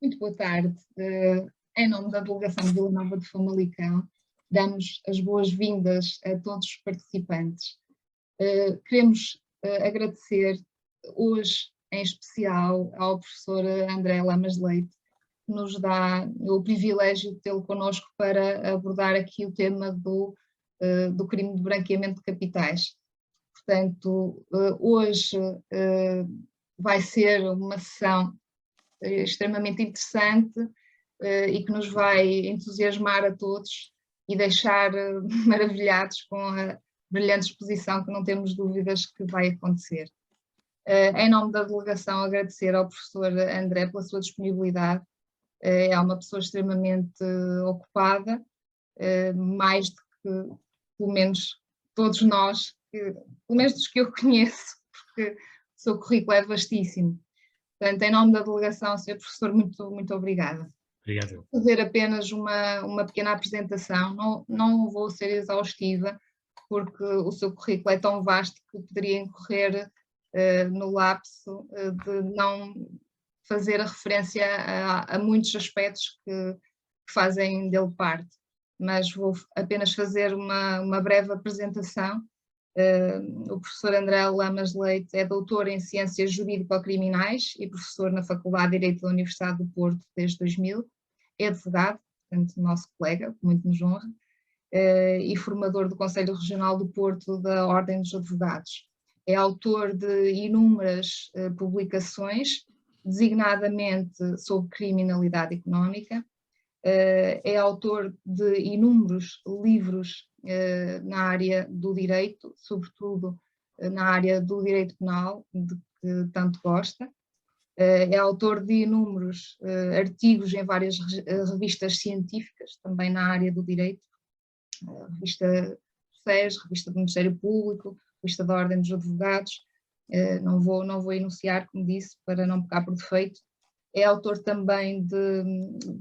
Muito boa tarde. Em nome da Delegação de Vila Nova de Famalicão, damos as boas-vindas a todos os participantes. Queremos agradecer hoje, em especial, ao professor André Lamas Leite, que nos dá o privilégio de tê-lo connosco para abordar aqui o tema do crime de branqueamento de capitais. Portanto, hoje vai ser uma sessão extremamente interessante e que nos vai entusiasmar a todos e deixar maravilhados com a brilhante exposição que não temos dúvidas que vai acontecer. Em nome da delegação, agradecer ao professor André pela sua disponibilidade. É uma pessoa extremamente ocupada, mais do que, pelo menos, todos nós, pelo menos dos que eu conheço, porque o seu currículo é vastíssimo. Portanto, em nome da delegação, Sr. Professor, muito obrigada. Obrigado. Vou fazer apenas uma pequena apresentação, não vou ser exaustiva, porque o seu currículo é tão vasto que poderia incorrer no lapso de não fazer a referência a muitos aspectos que fazem dele parte. Mas vou apenas fazer uma breve apresentação. O professor André Lamas Leite é doutor em Ciências Jurídico-Criminais e professor na Faculdade de Direito da Universidade do Porto desde 2000. É advogado, portanto, nosso colega, muito nos honra, e formador do Conselho Regional do Porto da Ordem dos Advogados. É autor de inúmeras publicações, designadamente sobre criminalidade económica. É autor de inúmeros livros na área do direito, sobretudo na área do direito penal, de que tanto gosta. É autor de inúmeros artigos em várias revistas científicas, também na área do direito, revista SES, revista do Ministério Público, revista da Ordem dos Advogados. Não vou enunciar, como disse, para não pecar por defeito. É autor também de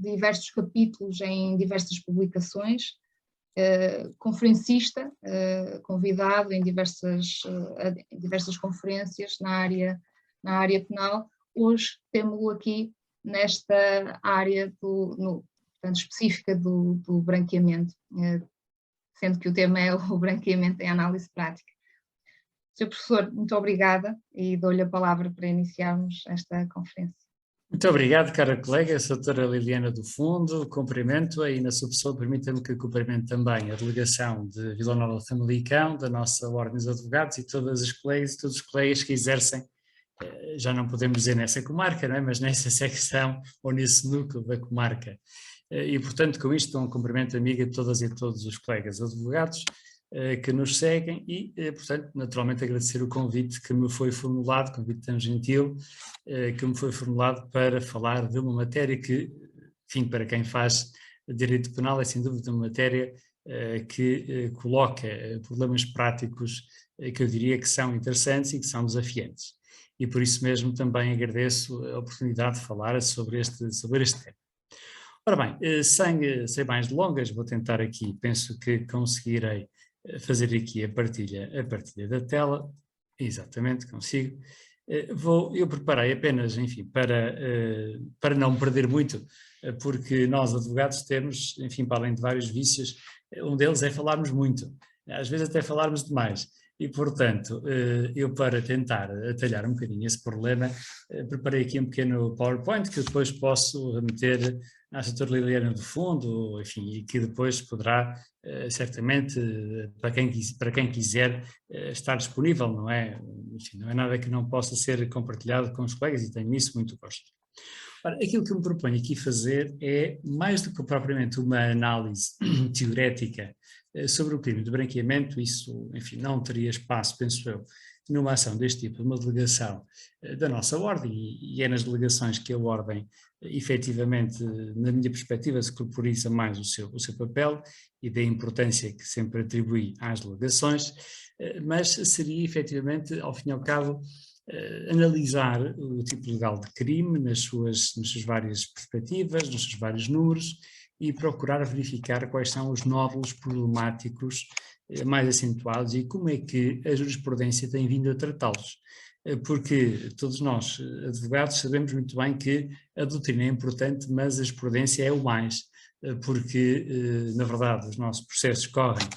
diversos capítulos em diversas publicações, conferencista, convidado em diversas conferências na área penal. Hoje temos-lo aqui nesta área portanto, específica do branqueamento, sendo que o tema é o branqueamento em análise prática. Sr. Professor, muito obrigada e dou-lhe a palavra para iniciarmos esta conferência. Muito obrigado, cara colega, a doutora Liliana do Fundo, cumprimento-a e na sua pessoa permita-me que cumprimente também a delegação de Vila Nova de Famalicão, da nossa Ordem dos Advogados e todas as colegas e todos os colegas que exercem, já não podemos dizer nessa comarca, não é? Mas nessa secção ou nesse núcleo da comarca. E portanto com isto um cumprimento amigo a todas e a todos os colegas advogados que nos seguem e, portanto, naturalmente agradecer o convite que me foi formulado, convite tão gentil, que me foi formulado para falar de uma matéria que, enfim, para quem faz direito penal é sem dúvida uma matéria que coloca problemas práticos que eu diria que são interessantes e que são desafiantes. E por isso mesmo também agradeço a oportunidade de falar sobre este tema. Ora bem, sem mais delongas, vou tentar aqui, penso que conseguirei fazer aqui a partilha da tela, exatamente, consigo. Eu preparei apenas, enfim, para não perder muito, porque nós advogados temos, enfim, para além de vários vícios, um deles é falarmos muito, às vezes até falarmos demais. E, portanto, eu para tentar atalhar um bocadinho esse problema, preparei aqui um pequeno PowerPoint que eu depois posso remeter à doutora Liliana do Fundo, enfim, e que depois poderá, certamente, para quem quiser, estar disponível, não é? Enfim, não é nada que não possa ser compartilhado com os colegas e tenho nisso muito gosto. Ora, aquilo que eu me proponho aqui fazer é, mais do que propriamente uma análise teorética sobre o crime de branqueamento, isso, enfim, não teria espaço, penso eu, numa ação deste tipo, uma delegação da nossa Ordem, e é nas delegações que a Ordem, efetivamente, na minha perspectiva, se corporiza mais o seu papel e da importância que sempre atribui às delegações, mas seria efetivamente, ao fim e ao cabo, analisar o tipo legal de crime nas suas várias perspectivas, nos seus vários números e procurar verificar quais são os nódulos problemáticos mais acentuados e como é que a jurisprudência tem vindo a tratá-los. porque todos nós, advogados, sabemos muito bem que a doutrina é importante, mas a jurisprudência é o mais, porque, na verdade, os nossos processos correm,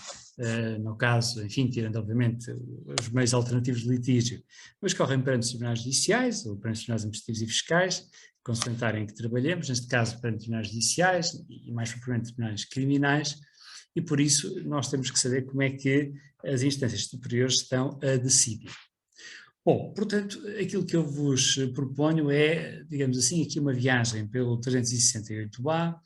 no caso, enfim, tirando obviamente os meios alternativos de litígio, mas correm perante os tribunais judiciais ou perante os tribunais administrativos e fiscais, consoante a área em que trabalhamos, neste caso perante tribunais judiciais e mais propriamente tribunais criminais, e por isso nós temos que saber como é que as instâncias superiores estão a decidir. Bom, portanto, aquilo que eu vos proponho é, digamos assim, aqui uma viagem pelo 368A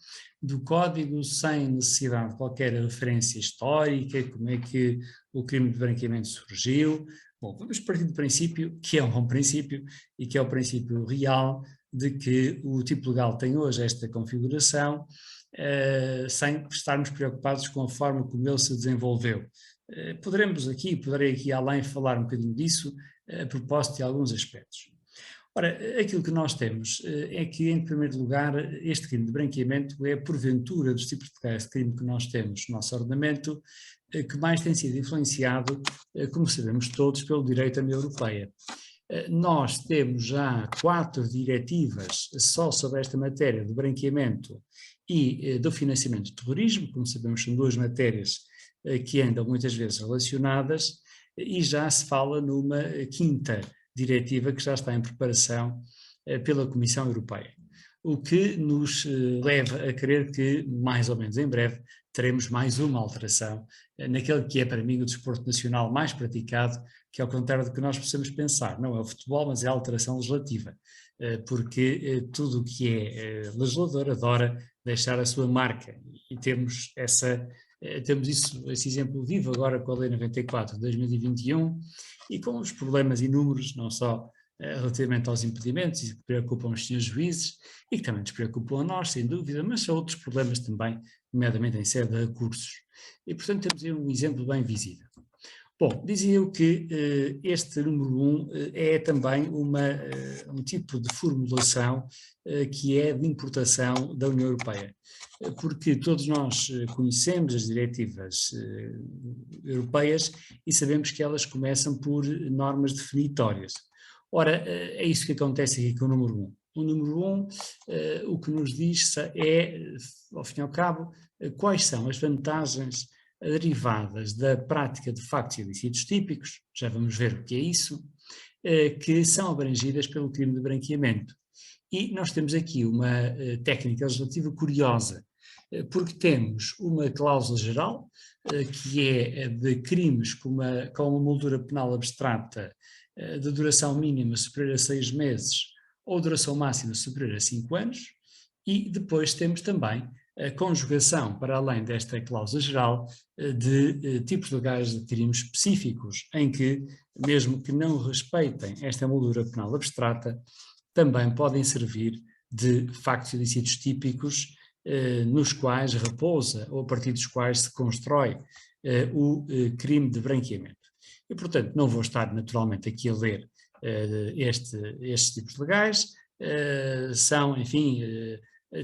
do Código, sem necessidade de qualquer referência histórica, como é que o crime de branqueamento surgiu. Bom, vamos partir do princípio, que é um bom princípio, e que é o princípio real de que o tipo legal tem hoje esta configuração, sem estarmos preocupados com a forma como ele se desenvolveu. Poderei aqui além falar um bocadinho disso, a propósito de alguns aspectos. Ora, aquilo que nós temos é que, em primeiro lugar, este crime de branqueamento é, porventura, dos tipos de crime que nós temos no nosso ordenamento, que mais tem sido influenciado, como sabemos todos, pelo direito da União Europeia. Nós temos já 4 diretivas só sobre esta matéria do branqueamento e do financiamento do terrorismo, como sabemos são 2 matérias que andam muitas vezes relacionadas, e já se fala numa 5ª diretiva que já está em preparação pela Comissão Europeia, o que nos leva a crer que, mais ou menos em breve, teremos mais uma alteração naquele que é para mim o desporto nacional mais praticado, que ao contrário do que nós possamos pensar, não é o futebol, mas é a alteração legislativa, porque tudo o que é legislador adora deixar a sua marca, e temos esse exemplo vivo agora com a Lei 94 de 2021 e com os problemas inúmeros, não só relativamente aos impedimentos que preocupam os senhores juízes e que também nos preocupam a nós, sem dúvida, mas há outros problemas também, nomeadamente em sede de recursos. E, portanto, temos aí um exemplo bem visível. Bom, dizia eu que este número 1 é também um tipo de formulação que é de importação da União Europeia, porque todos nós conhecemos as diretivas europeias e sabemos que elas começam por normas definitórias. Ora, é isso que acontece aqui com o número 1. O número 1, o que nos diz é, ao fim e ao cabo, quais são as vantagens derivadas da prática de factos ilícitos típicos, já vamos ver o que é isso, que são abrangidas pelo crime de branqueamento. E nós temos aqui uma técnica legislativa curiosa, porque temos uma cláusula geral, que é de crimes com uma moldura penal abstrata de duração mínima superior a 6 meses ou duração máxima superior a 5 anos, e depois temos também a conjugação, para além desta cláusula geral, de tipos legais de crimes específicos, em que, mesmo que não respeitem esta moldura penal abstrata, também podem servir de factos ilícitos típicos nos quais repousa ou a partir dos quais se constrói o crime de branqueamento. E, portanto, não vou estar naturalmente aqui a ler estes tipos legais, são, enfim,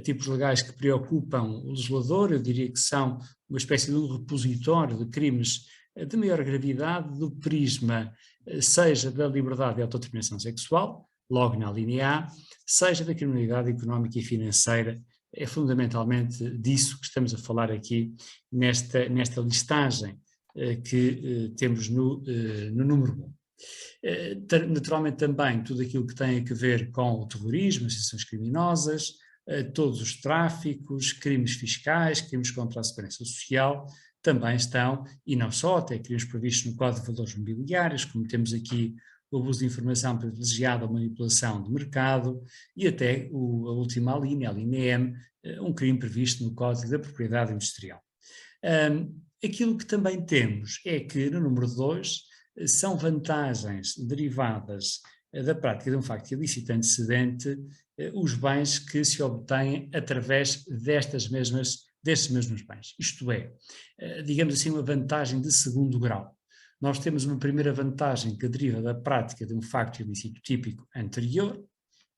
tipos legais que preocupam o legislador, eu diria que são uma espécie de um repositório de crimes de maior gravidade do prisma, seja da liberdade e autodeterminação sexual, logo na linha A, seja da criminalidade económica e financeira. É fundamentalmente disso que estamos a falar aqui nesta listagem que temos no número 1. Naturalmente também tudo aquilo que tem a ver com o terrorismo, associações criminosas, todos os tráficos, crimes fiscais, crimes contra a segurança social, também estão, e não só, até crimes previstos no Código de Valores Mobiliários, como temos aqui o abuso de informação privilegiada, a manipulação de mercado, e até a última linha, a linha M, um crime previsto no Código da Propriedade Industrial. Aquilo que também temos é que no número 2 são vantagens derivadas da prática de um facto ilícito antecedente os bens que se obtêm através destes mesmos bens. Isto é, digamos assim, uma vantagem de segundo grau. Nós temos uma primeira vantagem que deriva da prática de um facto ilícito típico anterior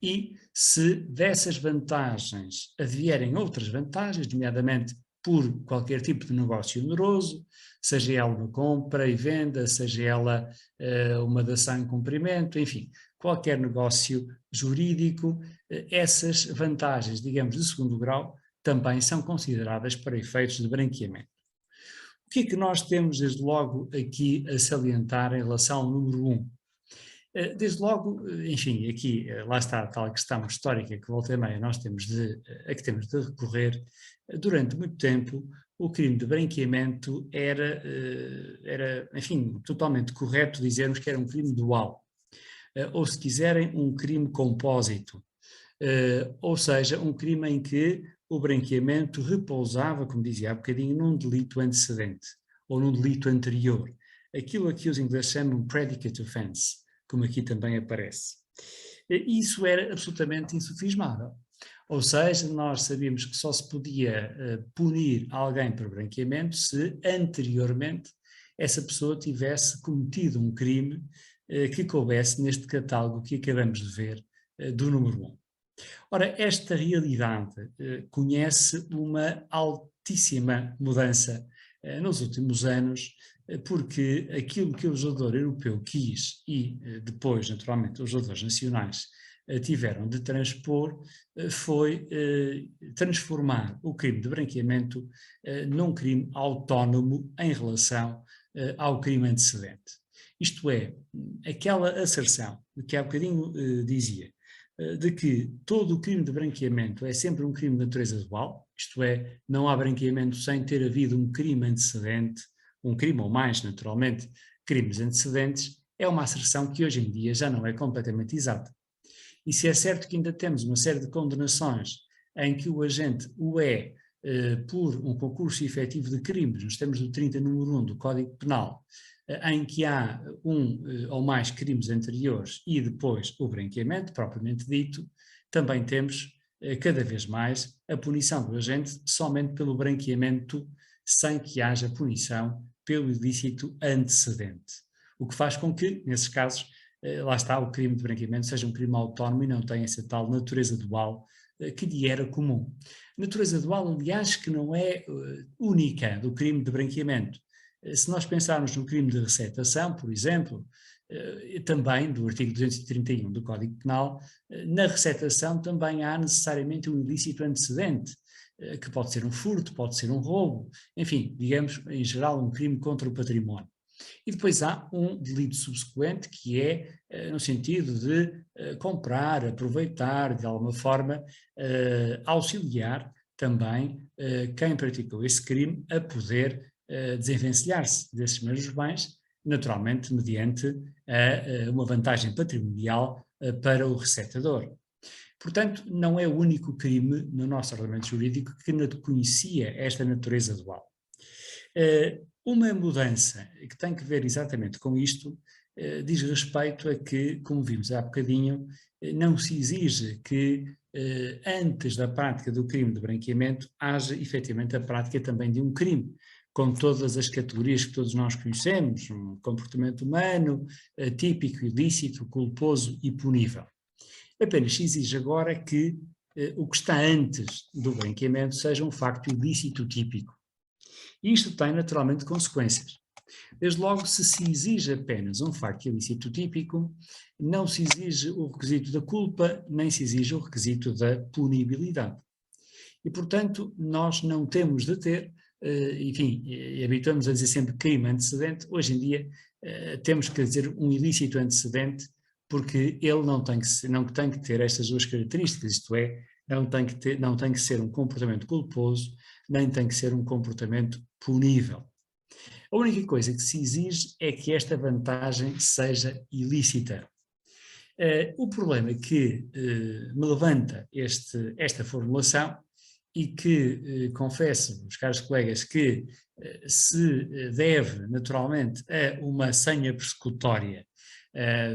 e, se dessas vantagens advierem outras vantagens, nomeadamente por qualquer tipo de negócio oneroso, seja ela uma compra e venda, seja ela uma dação em cumprimento, enfim, qualquer negócio jurídico, essas vantagens, digamos, de segundo grau, também são consideradas para efeitos de branqueamento. O que é que nós temos, desde logo, aqui a salientar em relação ao número 1? Desde logo, enfim, aqui lá está a tal questão histórica que volta e meia nós temos a que temos de recorrer. Durante muito tempo o crime de branqueamento era, enfim, totalmente correto dizermos que era um crime dual, ou se quiserem um crime compósito, ou seja, um crime em que o branqueamento repousava, como dizia há bocadinho, num delito antecedente, ou num delito anterior. Aquilo a que os ingleses chamam predicate offence, como aqui também aparece. Isso era absolutamente insufismável. Ou seja, nós sabíamos que só se podia punir alguém por branqueamento se anteriormente essa pessoa tivesse cometido um crime que coubesse neste catálogo que acabamos de ver do número 1. Ora, esta realidade conhece uma altíssima mudança nos últimos anos, porque aquilo que o legislador europeu quis e depois, naturalmente, os legisladores nacionais tiveram de transpor foi transformar o crime de branqueamento num crime autónomo em relação ao crime antecedente. Isto é, aquela asserção de que há bocadinho dizia, de que todo o crime de branqueamento é sempre um crime de natureza dual, isto é, não há branqueamento sem ter havido um crime antecedente, um crime ou mais, naturalmente, crimes antecedentes, é uma asserção que hoje em dia já não é completamente exata. E se é certo que ainda temos uma série de condenações em que o agente o é por um concurso efetivo de crimes, nos termos do 30 número 1 do Código Penal, em que há ou mais crimes anteriores e depois o branqueamento, propriamente dito, também temos cada vez mais a punição do agente somente pelo branqueamento, sem que haja punição pelo ilícito antecedente. O que faz com que, nesses casos, lá está, o crime de branqueamento seja um crime autónomo e não tenha essa tal natureza dual que lhe era comum. Natureza dual, aliás, que não é única do crime de branqueamento. Se nós pensarmos no crime de receptação, por exemplo, também do artigo 231 do Código Penal, na receptação também há necessariamente um ilícito antecedente, que pode ser um furto, pode ser um roubo, enfim, digamos, em geral, um crime contra o património. E depois há um delito subsequente que é no sentido de comprar, aproveitar, de alguma forma, auxiliar também quem praticou esse crime a poder desenvencilhar-se desses mesmos bens, naturalmente mediante uma vantagem patrimonial para o receptador. Portanto, não é o único crime no nosso ordenamento jurídico que não conhecia esta natureza dual. Uma mudança que tem que ver exatamente com isto diz respeito a que, como vimos há bocadinho, não se exige que antes da prática do crime de branqueamento haja efetivamente a prática também de um crime, com todas as categorias que todos nós conhecemos, um comportamento humano, típico, ilícito, culposo e punível. Apenas se exige agora que o que está antes do branqueamento seja um facto ilícito típico. E isto tem naturalmente consequências. Desde logo, se exige apenas um facto ilícito típico, não se exige o requisito da culpa, nem se exige o requisito da punibilidade. E, portanto, nós não temos de ter, enfim, habituamos a dizer sempre crime antecedente, hoje em dia temos que dizer um ilícito antecedente, porque ele não tem que ter estas duas características, isto é, não tem que ser um comportamento culposo, nem tem que ser um comportamento punível. A única coisa que se exige é que esta vantagem seja ilícita. O problema que me levanta esta formulação e que confesso, meus caros colegas, que se deve naturalmente a uma senha persecutória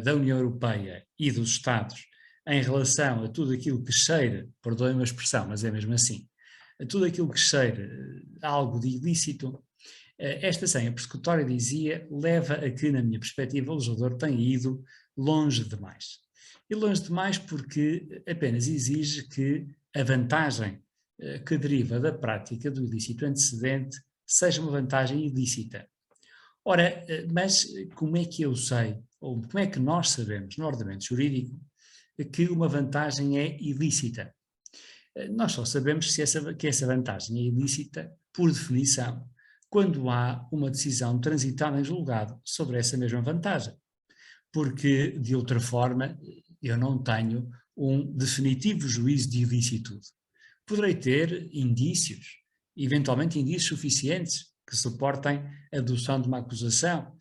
da União Europeia e dos Estados em relação a tudo aquilo que cheira, perdoem-me a expressão, mas é mesmo assim, a tudo aquilo que cheira a algo de ilícito, esta senha persecutória, dizia, leva a que, na minha perspectiva, o legislador tenha ido longe demais. E longe demais porque apenas exige que a vantagem que deriva da prática do ilícito antecedente seja uma vantagem ilícita. Ora, mas como é que eu sei, ou como é que nós sabemos no ordenamento jurídico que uma vantagem é ilícita? Nós só sabemos que essa vantagem é ilícita, por definição, quando há uma decisão transitada em julgado sobre essa mesma vantagem. Porque, de outra forma, eu não tenho um definitivo juízo de ilicitude. Poderei ter indícios, eventualmente indícios suficientes, que suportem a adoção de uma acusação,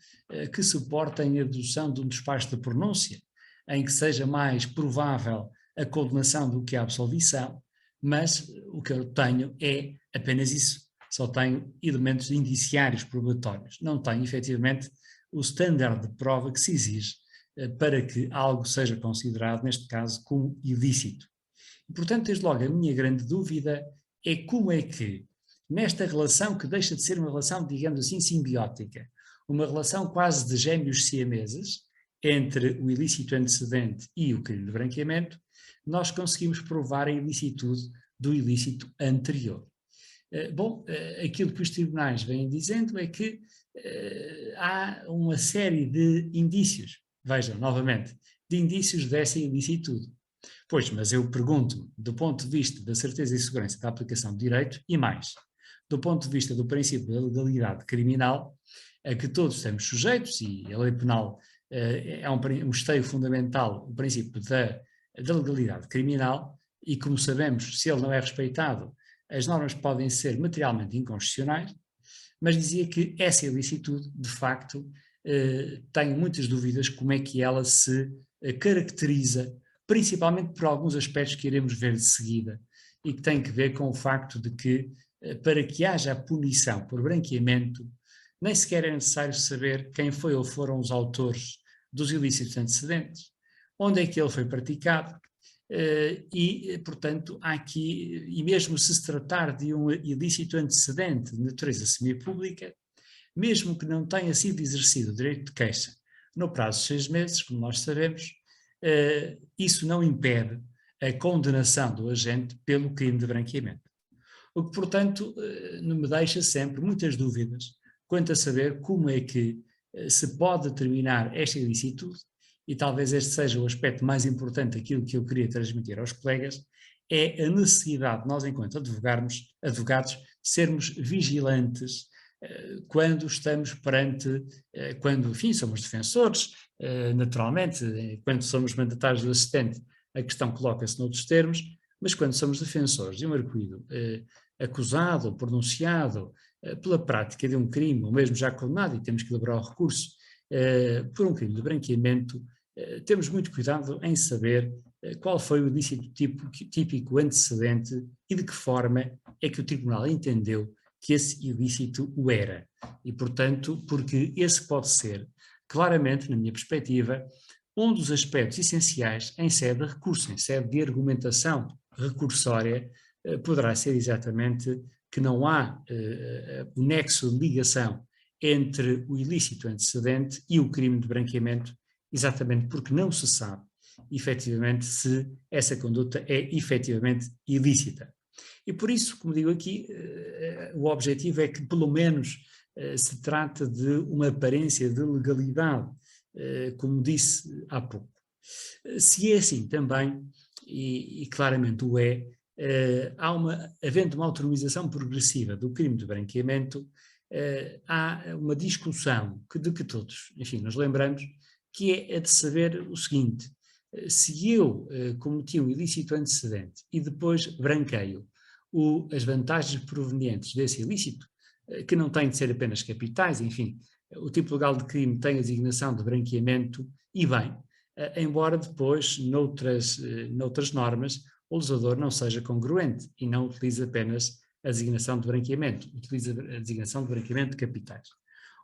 que suportem a adoção de um despacho de pronúncia, em que seja mais provável a condenação do que a absolvição, mas o que eu tenho é apenas isso. Só tenho elementos indiciários probatórios. Não tenho, efetivamente, o standard de prova que se exige para que algo seja considerado, neste caso, como ilícito. E, portanto, desde logo, a minha grande dúvida é como é que, nesta relação que deixa de ser uma relação, digamos assim, simbiótica, uma relação quase de gêmeos siameses, entre o ilícito antecedente e o crime de branqueamento, nós conseguimos provar a ilicitude do ilícito anterior. Aquilo que os tribunais vêm dizendo é que há uma série de indícios, vejam, novamente, de indícios dessa ilicitude. Pois, mas eu pergunto, do ponto de vista da certeza e segurança da aplicação do direito, e mais, do ponto de vista do princípio da legalidade criminal, a que todos estamos sujeitos, e a lei penal é um esteio fundamental, o princípio da legalidade criminal, e como sabemos, se ele não é respeitado, as normas podem ser materialmente inconstitucionais, mas dizia que essa ilicitude, de facto, tenho muitas dúvidas como é que ela se caracteriza, principalmente por alguns aspectos que iremos ver de seguida, e que têm que ver com o facto de que, para que haja a punição por branqueamento, nem sequer é necessário saber quem foi ou foram os autores dos ilícitos antecedentes, onde é que ele foi praticado, portanto, há aqui, e mesmo se tratar de um ilícito antecedente de natureza semipública, mesmo que não tenha sido exercido o direito de queixa no prazo de 6 meses, como nós sabemos, isso não impede a condenação do agente pelo crime de branqueamento. O que, portanto, me deixa sempre muitas dúvidas quanto a saber como é que se pode determinar esta ilicitude, e talvez este seja o aspecto mais importante daquilo que eu queria transmitir aos colegas, é a necessidade de nós, enquanto advogados, sermos vigilantes quando estamos quando, enfim, somos defensores, naturalmente, quando somos mandatários do assistente, a questão coloca-se noutros termos, mas quando somos defensores de um arguido acusado ou pronunciado pela prática de um crime, ou mesmo já condenado, e temos que elaborar o recurso por um crime de branqueamento, temos muito cuidado em saber qual foi o ilícito típico antecedente e de que forma é que o tribunal entendeu que esse ilícito o era. E, portanto, porque esse pode ser, claramente, na minha perspectiva, um dos aspectos essenciais em sede de recurso, em sede de argumentação recursória, poderá ser exatamente que não há o nexo de ligação entre o ilícito antecedente e o crime de branqueamento, exatamente porque não se sabe, efetivamente, se essa conduta é efetivamente ilícita. E por isso, como digo aqui, o objetivo é que, pelo menos, se trata de uma aparência de legalidade, como disse há pouco. Se é assim também, e claramente o é, havendo uma autonomização progressiva do crime de branqueamento, há uma discussão de que todos, enfim, nos lembramos, que é a de saber o seguinte: se eu cometi um ilícito antecedente e depois branqueio as vantagens provenientes desse ilícito, que não têm de ser apenas capitais, enfim, o tipo legal de crime tem a designação de branqueamento e bem, embora depois, noutras normas, o legislador não seja congruente e não utilize apenas a designação de branqueamento, utiliza a designação de branqueamento de capitais.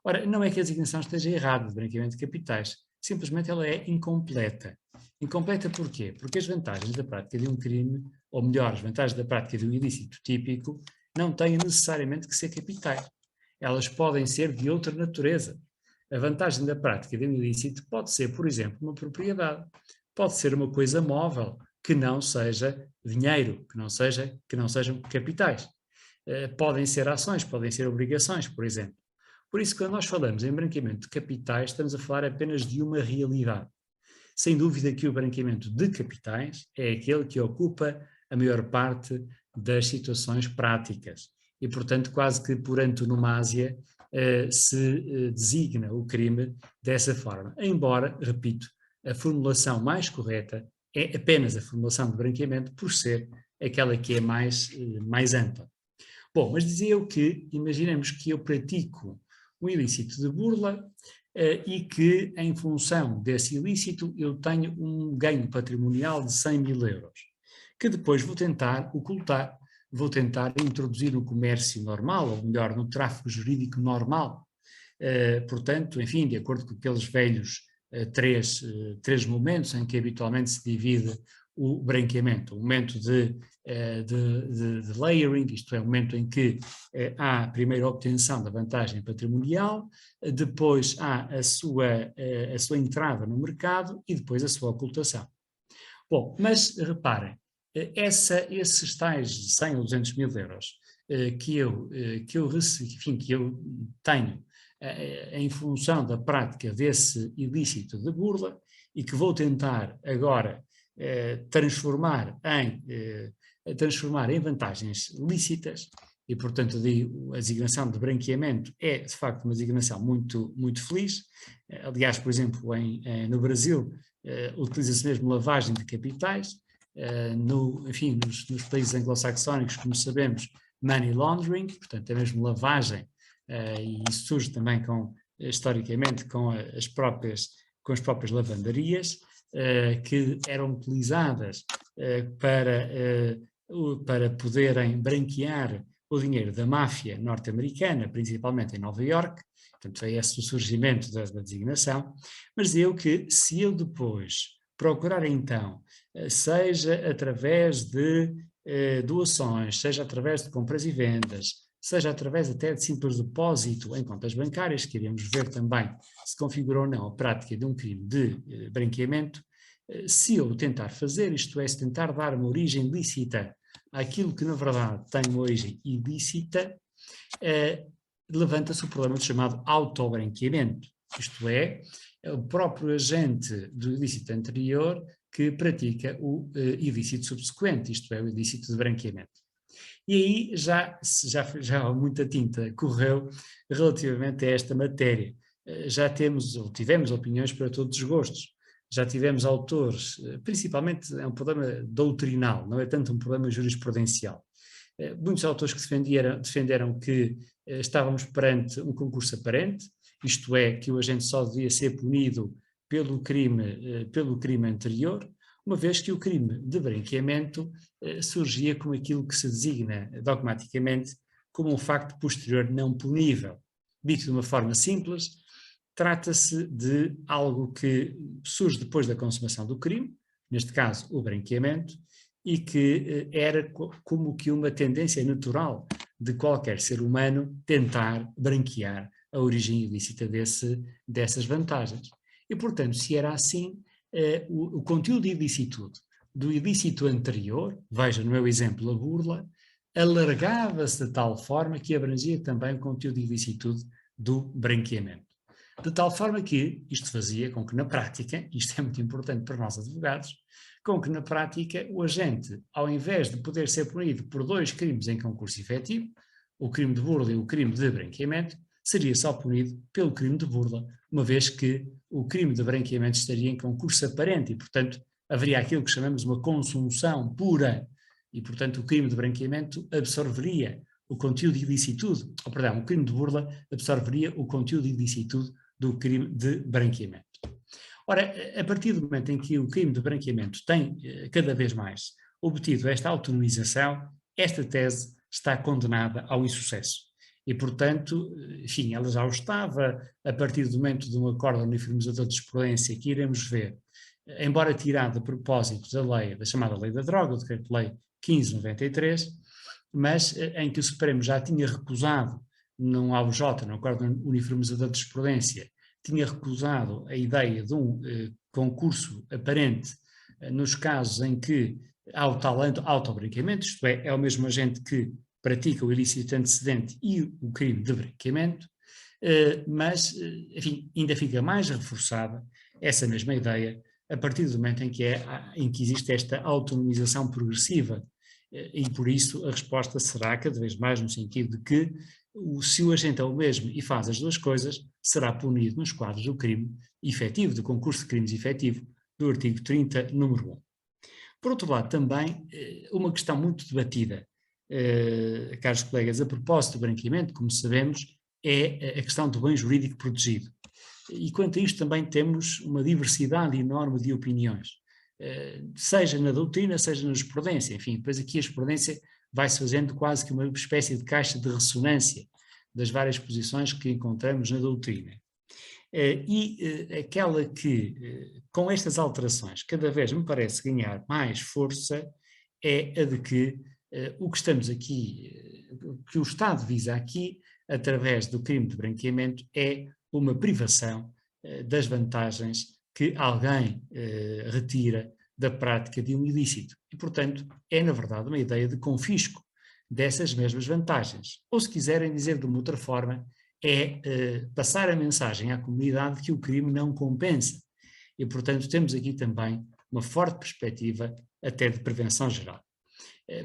Ora, não é que a designação esteja errada de branqueamento de capitais, simplesmente ela é incompleta. Incompleta porquê? Porque as vantagens da prática de um crime, ou melhor, as vantagens da prática de um ilícito típico, não têm necessariamente que ser capitais. Elas podem ser de outra natureza. A vantagem da prática de um ilícito pode ser, por exemplo, uma propriedade, pode ser uma coisa móvel, que não seja dinheiro, que não sejam capitais. Podem ser ações, podem ser obrigações, por exemplo. Por isso, quando nós falamos em branqueamento de capitais, estamos a falar apenas de uma realidade. Sem dúvida que o branqueamento de capitais é aquele que ocupa a maior parte das situações práticas e, portanto, quase que por antonomasia se designa o crime dessa forma. Embora, repito, a formulação mais correta é apenas a formulação de branqueamento por ser aquela que é mais ampla. Bom, mas dizia eu que, imaginemos que eu pratico um ilícito de burla e que, em função desse ilícito, eu tenho um ganho patrimonial de 100 mil euros, que depois vou tentar ocultar, vou tentar introduzir no comércio normal, ou melhor, no tráfico jurídico normal. Portanto, enfim, de acordo com aqueles velhos três momentos em que habitualmente se divide o branqueamento. O momento de layering, isto é, o momento em que há a primeira obtenção da vantagem patrimonial, depois há a sua entrada no mercado e depois a sua ocultação. Bom, mas reparem, esses tais 100 ou 200 mil euros que eu tenho em função da prática desse ilícito de burla e que vou tentar agora transformar em vantagens lícitas, e portanto a designação de branqueamento é de facto uma designação muito, muito feliz. Aliás, por exemplo, no Brasil utiliza-se mesmo lavagem de capitais, nos países anglo-saxónicos, como sabemos, money laundering, portanto é mesmo lavagem, e isso surge também historicamente com as próprias lavanderias, que eram utilizadas para poderem branquear o dinheiro da máfia norte-americana, principalmente em Nova Iorque. Portanto, é esse o surgimento da designação. Mas eu que, se eu depois procurar então, seja através de doações, seja através de compras e vendas, seja através até de simples depósito em contas bancárias, que iremos ver também se configura ou não a prática de um crime de branqueamento, se eu tentar fazer, isto é, se tentar dar uma origem lícita àquilo que na verdade tem uma origem ilícita, levanta-se o problema chamado autobranqueamento, isto é o próprio agente do ilícito anterior que pratica o ilícito subsequente, isto é, o ilícito de branqueamento. E aí já muita tinta correu relativamente a esta matéria. Já tivemos opiniões para todos os gostos. Já tivemos autores, principalmente é um problema doutrinal, não é tanto um problema jurisprudencial. Muitos autores que defenderam que estávamos perante um concurso aparente, isto é, que o agente só devia ser punido pelo crime anterior, uma vez que o crime de branqueamento surgia como aquilo que se designa dogmaticamente como um facto posterior não punível. Dito de uma forma simples, trata-se de algo que surge depois da consumação do crime, neste caso o branqueamento, e que era como que uma tendência natural de qualquer ser humano tentar branquear a origem ilícita dessas vantagens. E, portanto, se era assim, o conteúdo de ilicitude do ilícito anterior, veja no meu exemplo a burla, alargava-se de tal forma que abrangia também o conteúdo de ilicitude do branqueamento. De tal forma que isto fazia com que na prática, isto é muito importante para nós advogados, com que na prática o agente, ao invés de poder ser punido por dois crimes em concurso efetivo, o crime de burla e o crime de branqueamento, seria só punido pelo crime de burla, uma vez que o crime de branqueamento estaria em concurso aparente e, portanto, haveria aquilo que chamamos uma consunção pura e, portanto, o crime de branqueamento absorveria o conteúdo de ilicitude, o crime de burla absorveria o conteúdo de ilicitude do crime de branqueamento. Ora, a partir do momento em que o crime de branqueamento tem cada vez mais obtido esta autonomização, esta tese está condenada ao insucesso. E, portanto, enfim, ela já o estava a partir do momento de um acordo uniformizador de jurisprudência que iremos ver, embora tirado a propósito da chamada Lei da Droga, o Decreto-Lei 1593, mas em que o Supremo já tinha recusado, num AUJ, no acordo uniformizador de jurisprudência, tinha recusado a ideia de um concurso aparente nos casos em que há o tal autobranqueamento, isto é o mesmo agente que pratica o ilícito antecedente e o crime de branqueamento, mas, enfim, ainda fica mais reforçada essa mesma ideia a partir do momento em que existe esta autonomização progressiva, e por isso a resposta será cada vez mais no sentido de que se o agente é o mesmo e faz as duas coisas, será punido nos quadros do crime efetivo, do concurso de crimes efetivo, do artigo 30, número 1. Por outro lado, também, uma questão muito debatida, caros colegas, a propósito do branqueamento, como sabemos, é a questão do bem jurídico protegido. E quanto a isto também temos uma diversidade enorme de opiniões, seja na doutrina, seja na jurisprudência. Enfim, depois aqui a jurisprudência vai-se fazendo quase que uma espécie de caixa de ressonância das várias posições que encontramos na doutrina. Aquela que, com estas alterações, cada vez me parece ganhar mais força, é a de que o que estamos aqui, que o Estado visa aqui, através do crime de branqueamento, é uma privação das vantagens que alguém retira da prática de um ilícito. E, portanto, é, na verdade, uma ideia de confisco dessas mesmas vantagens. Ou, se quiserem dizer de uma outra forma, é passar a mensagem à comunidade que o crime não compensa. E, portanto, temos aqui também uma forte perspectiva até de prevenção geral.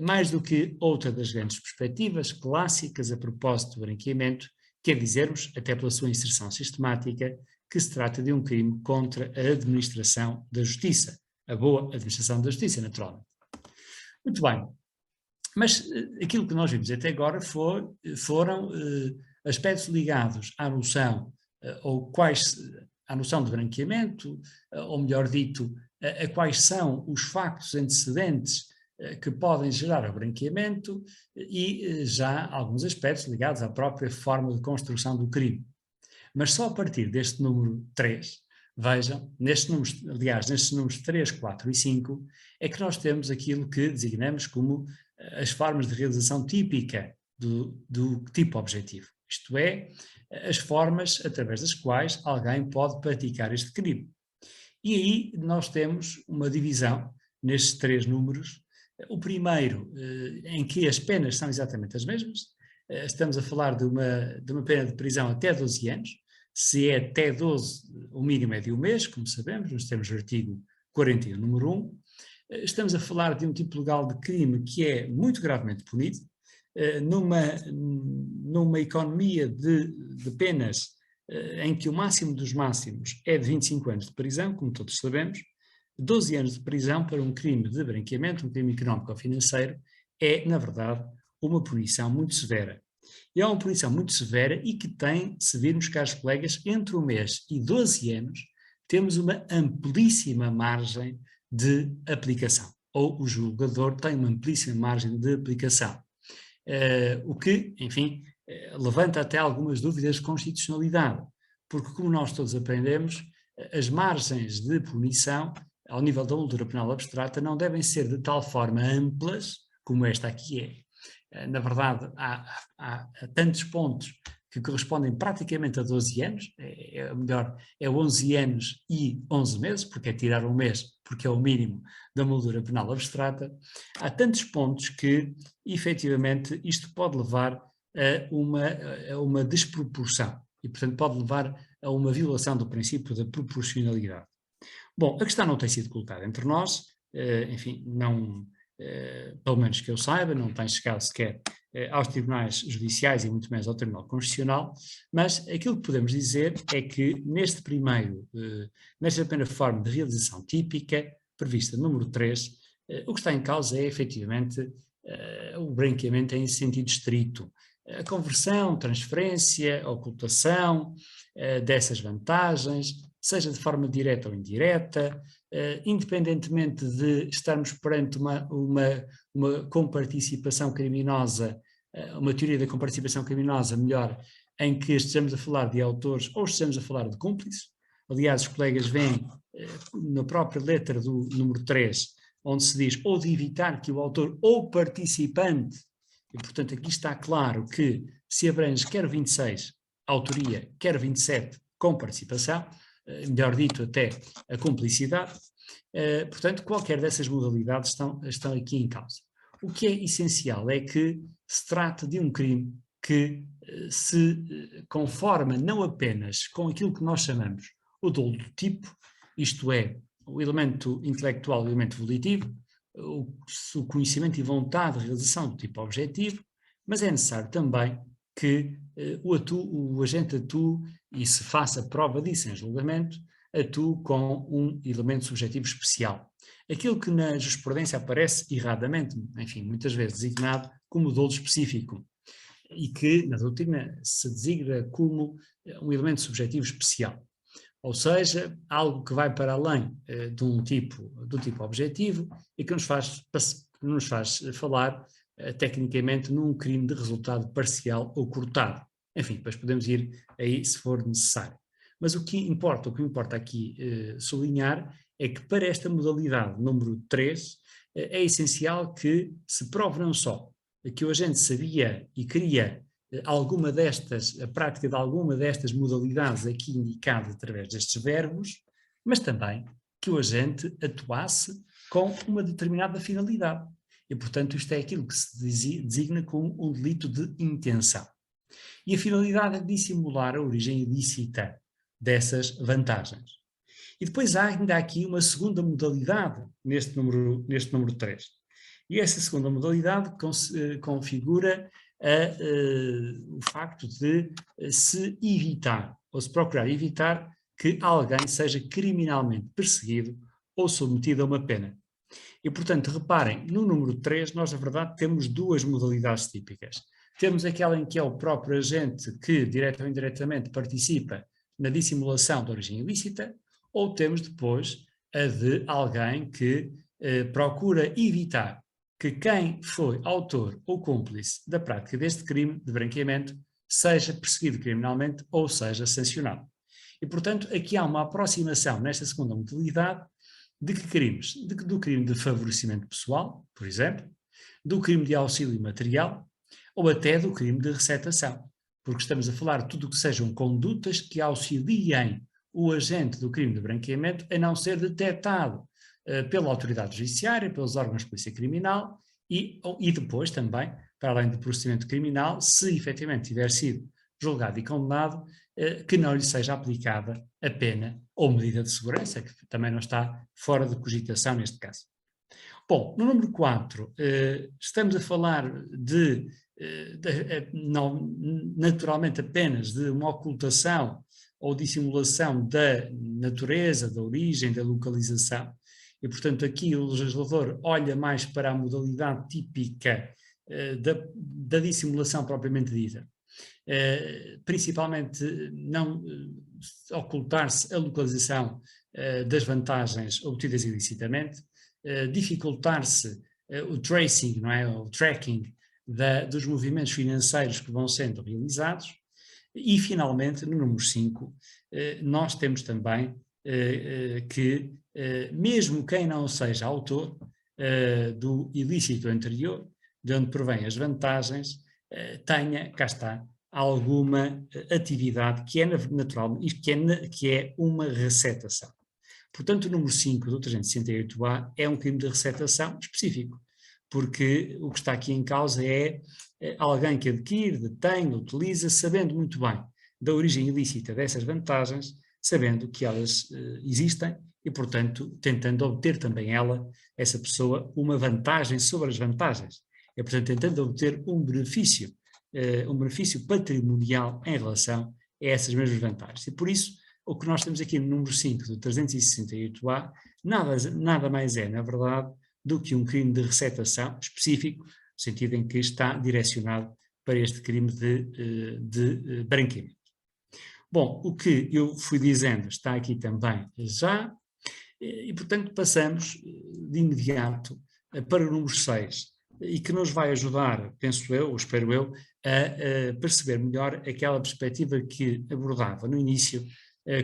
Mais do que outra das grandes perspectivas clássicas a propósito do branqueamento, quer dizermos, até pela sua inserção sistemática, que se trata de um crime contra a administração da justiça, a boa administração da justiça, naturalmente. Muito bem, mas aquilo que nós vimos até agora foram aspectos ligados à noção, à noção de branqueamento, ou melhor dito, a quais são os factos antecedentes que podem gerar o branqueamento e já alguns aspectos ligados à própria forma de construção do crime. Mas só a partir deste número 3, vejam, nestes números 3, 4 e 5, é que nós temos aquilo que designamos como as formas de realização típica do tipo objetivo. Isto é, as formas através das quais alguém pode praticar este crime. E aí nós temos uma divisão nestes 3 números. O primeiro, em que as penas são exatamente as mesmas, estamos a falar de uma pena de prisão até 12 anos, se é até 12, o mínimo é de 1 mês, como sabemos, nos termos do artigo 41, número 1. Estamos a falar de um tipo legal de crime que é muito gravemente punido, numa economia de penas em que o máximo dos máximos é de 25 anos de prisão, como todos sabemos. 12 anos de prisão para um crime de branqueamento, um crime económico ou financeiro, é, na verdade, uma punição muito severa. E é uma punição muito severa e que tem, se virmos, caros colegas, entre 1 mês e 12 anos, temos uma amplíssima margem de aplicação, ou o julgador tem uma amplíssima margem de aplicação. O que, enfim, levanta até algumas dúvidas de constitucionalidade, porque, como nós todos aprendemos, as margens de punição ao nível da moldura penal abstrata não devem ser de tal forma amplas como esta aqui é. Na verdade, há tantos pontos que correspondem praticamente a 12 anos, melhor, é 11 anos e 11 meses, porque é tirar 1 mês, porque é o mínimo da moldura penal abstrata. Há tantos pontos que, efetivamente, isto pode levar a uma desproporção e, portanto, pode levar a uma violação do princípio da proporcionalidade. Bom, a questão não tem sido colocada entre nós, enfim, não, pelo menos que eu saiba, não tem chegado sequer aos tribunais judiciais e muito menos ao Tribunal Constitucional, mas aquilo que podemos dizer é que nesta primeira forma de realização típica, prevista número 3, o que está em causa é efetivamente o branqueamento em sentido estrito. A conversão, transferência, ocultação dessas vantagens, seja de forma direta ou indireta, independentemente de estarmos perante uma comparticipação criminosa, uma teoria da comparticipação criminosa, melhor, em que estejamos a falar de autores ou estejamos a falar de cúmplices. Aliás, os colegas veem na própria letra do número 3, onde se diz ou de evitar que o autor ou participante, e portanto aqui está claro que se abrange quer 26, autoria, quer 27, com participação, melhor dito até a cumplicidade, Portanto, qualquer dessas modalidades estão aqui em causa. O que é essencial é que se trata de um crime que se conforma não apenas com aquilo que nós chamamos o dolo do tipo, isto é, o elemento intelectual e o elemento volitivo, o conhecimento e vontade de realização do tipo objetivo, mas é necessário também que o agente atue e se faça prova disso em julgamento, atue com um elemento subjetivo especial. Aquilo que na jurisprudência aparece erradamente, enfim, muitas vezes designado como dolo específico, e que na doutrina se designa como um elemento subjetivo especial. Ou seja, algo que vai para além do tipo objetivo e que nos faz falar tecnicamente num crime de resultado parcial ou cortado. Enfim, depois podemos ir aí se for necessário. Mas o que importa aqui sublinhar é que para esta modalidade número 3 é essencial que se prove não só que o agente sabia e queria a prática de alguma destas modalidades aqui indicadas através destes verbos, mas também que o agente atuasse com uma determinada finalidade. E, portanto, isto é aquilo que se designa como um delito de intenção. E a finalidade é dissimular a origem ilícita dessas vantagens. E depois há ainda aqui uma segunda modalidade neste número 3. E essa segunda modalidade configura o facto de se evitar, ou se procurar evitar, que alguém seja criminalmente perseguido ou submetido a uma pena. E, portanto, reparem, no número 3 nós, na verdade, temos duas modalidades típicas. Temos aquela em que é o próprio agente que, direto ou indiretamente, participa na dissimulação da origem ilícita, ou temos depois a de alguém que procura evitar que quem foi autor ou cúmplice da prática deste crime de branqueamento seja perseguido criminalmente ou seja sancionado. E, portanto, aqui há uma aproximação nesta segunda modalidade de que crimes? Do crime de favorecimento pessoal, por exemplo, do crime de auxílio material ou até do crime de receptação, porque estamos a falar de tudo o que sejam condutas que auxiliem o agente do crime de branqueamento a não ser detectado pela autoridade judiciária, pelos órgãos de polícia criminal e depois também, para além do procedimento criminal, se efetivamente tiver sido julgado e condenado, que não lhe seja aplicada a pena ou medida de segurança, que também não está fora de cogitação neste caso. Bom, no número 4, estamos a falar não, naturalmente apenas de uma ocultação ou dissimulação da natureza, da origem, da localização. E, portanto, aqui o legislador olha mais para a modalidade típica da dissimulação propriamente dita. Principalmente não ocultar-se a localização das vantagens obtidas ilicitamente, dificultar-se o tracing, não é? O tracking dos movimentos financeiros que vão sendo realizados e, finalmente, no número 5, nós temos também que mesmo quem não seja autor do ilícito anterior, de onde provém as vantagens, tenha, cá está, alguma atividade que é natural, que é uma receptação. Portanto, o número 5 do 368A é um crime de receptação específico, porque o que está aqui em causa é alguém que adquire, detém, utiliza, sabendo muito bem da origem ilícita dessas vantagens, sabendo que elas existem e, portanto, tentando obter também essa pessoa, uma vantagem sobre as vantagens. É, portanto, tentando obter um benefício patrimonial em relação a essas mesmas vantagens. E por isso, o que nós temos aqui no número 5 do 368A, nada mais é, na verdade, do que um crime de receptação específico, no sentido em que está direcionado para este crime de branqueamento. Bom, o que eu fui dizendo está aqui também já, e portanto passamos de imediato para o número 6, e que nos vai ajudar, penso eu, ou espero eu, a perceber melhor aquela perspectiva que abordava no início,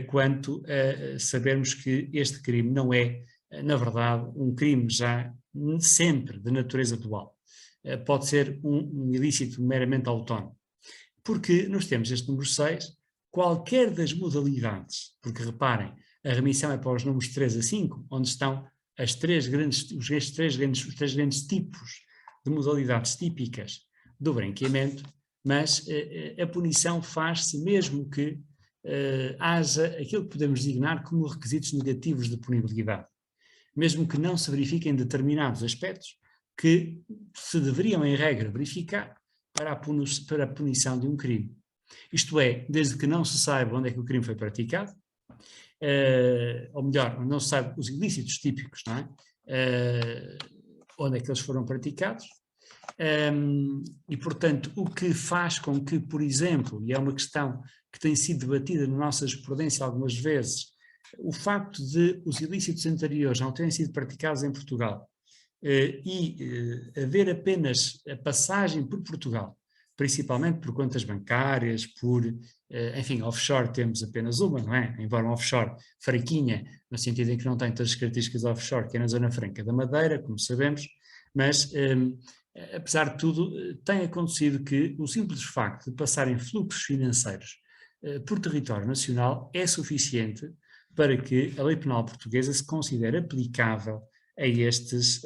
quanto a sabermos que este crime não é, na verdade, um crime já sempre de natureza dual. Pode ser um ilícito meramente autónomo. Porque nós temos este número 6, qualquer das modalidades, porque reparem, A remissão é para os números 3 a 5, onde estão os três grandes tipos de modalidades típicas do branqueamento, mas a punição faz-se mesmo que haja aquilo que podemos designar como requisitos negativos de punibilidade, mesmo que não se verifiquem determinados aspectos que se deveriam, em regra, verificar para a punição de um crime. Isto é, desde que não se saiba onde é que o crime foi praticado, ou melhor, não se sabe os ilícitos típicos, não é? Onde é que eles foram praticados, e portanto o que faz com que, por exemplo, e é uma questão que tem sido debatida na nossa jurisprudência algumas vezes, o facto de os ilícitos anteriores não terem sido praticados em Portugal haver apenas a passagem por Portugal, principalmente por contas bancárias, enfim, offshore temos apenas uma, não é? Embora um offshore fraquinha, no sentido em que não tem todas as características offshore, que é na Zona Franca da Madeira, como sabemos, mas, apesar de tudo, tem acontecido que o simples facto de passarem fluxos financeiros por território nacional é suficiente para que a lei penal portuguesa se considere aplicável a estes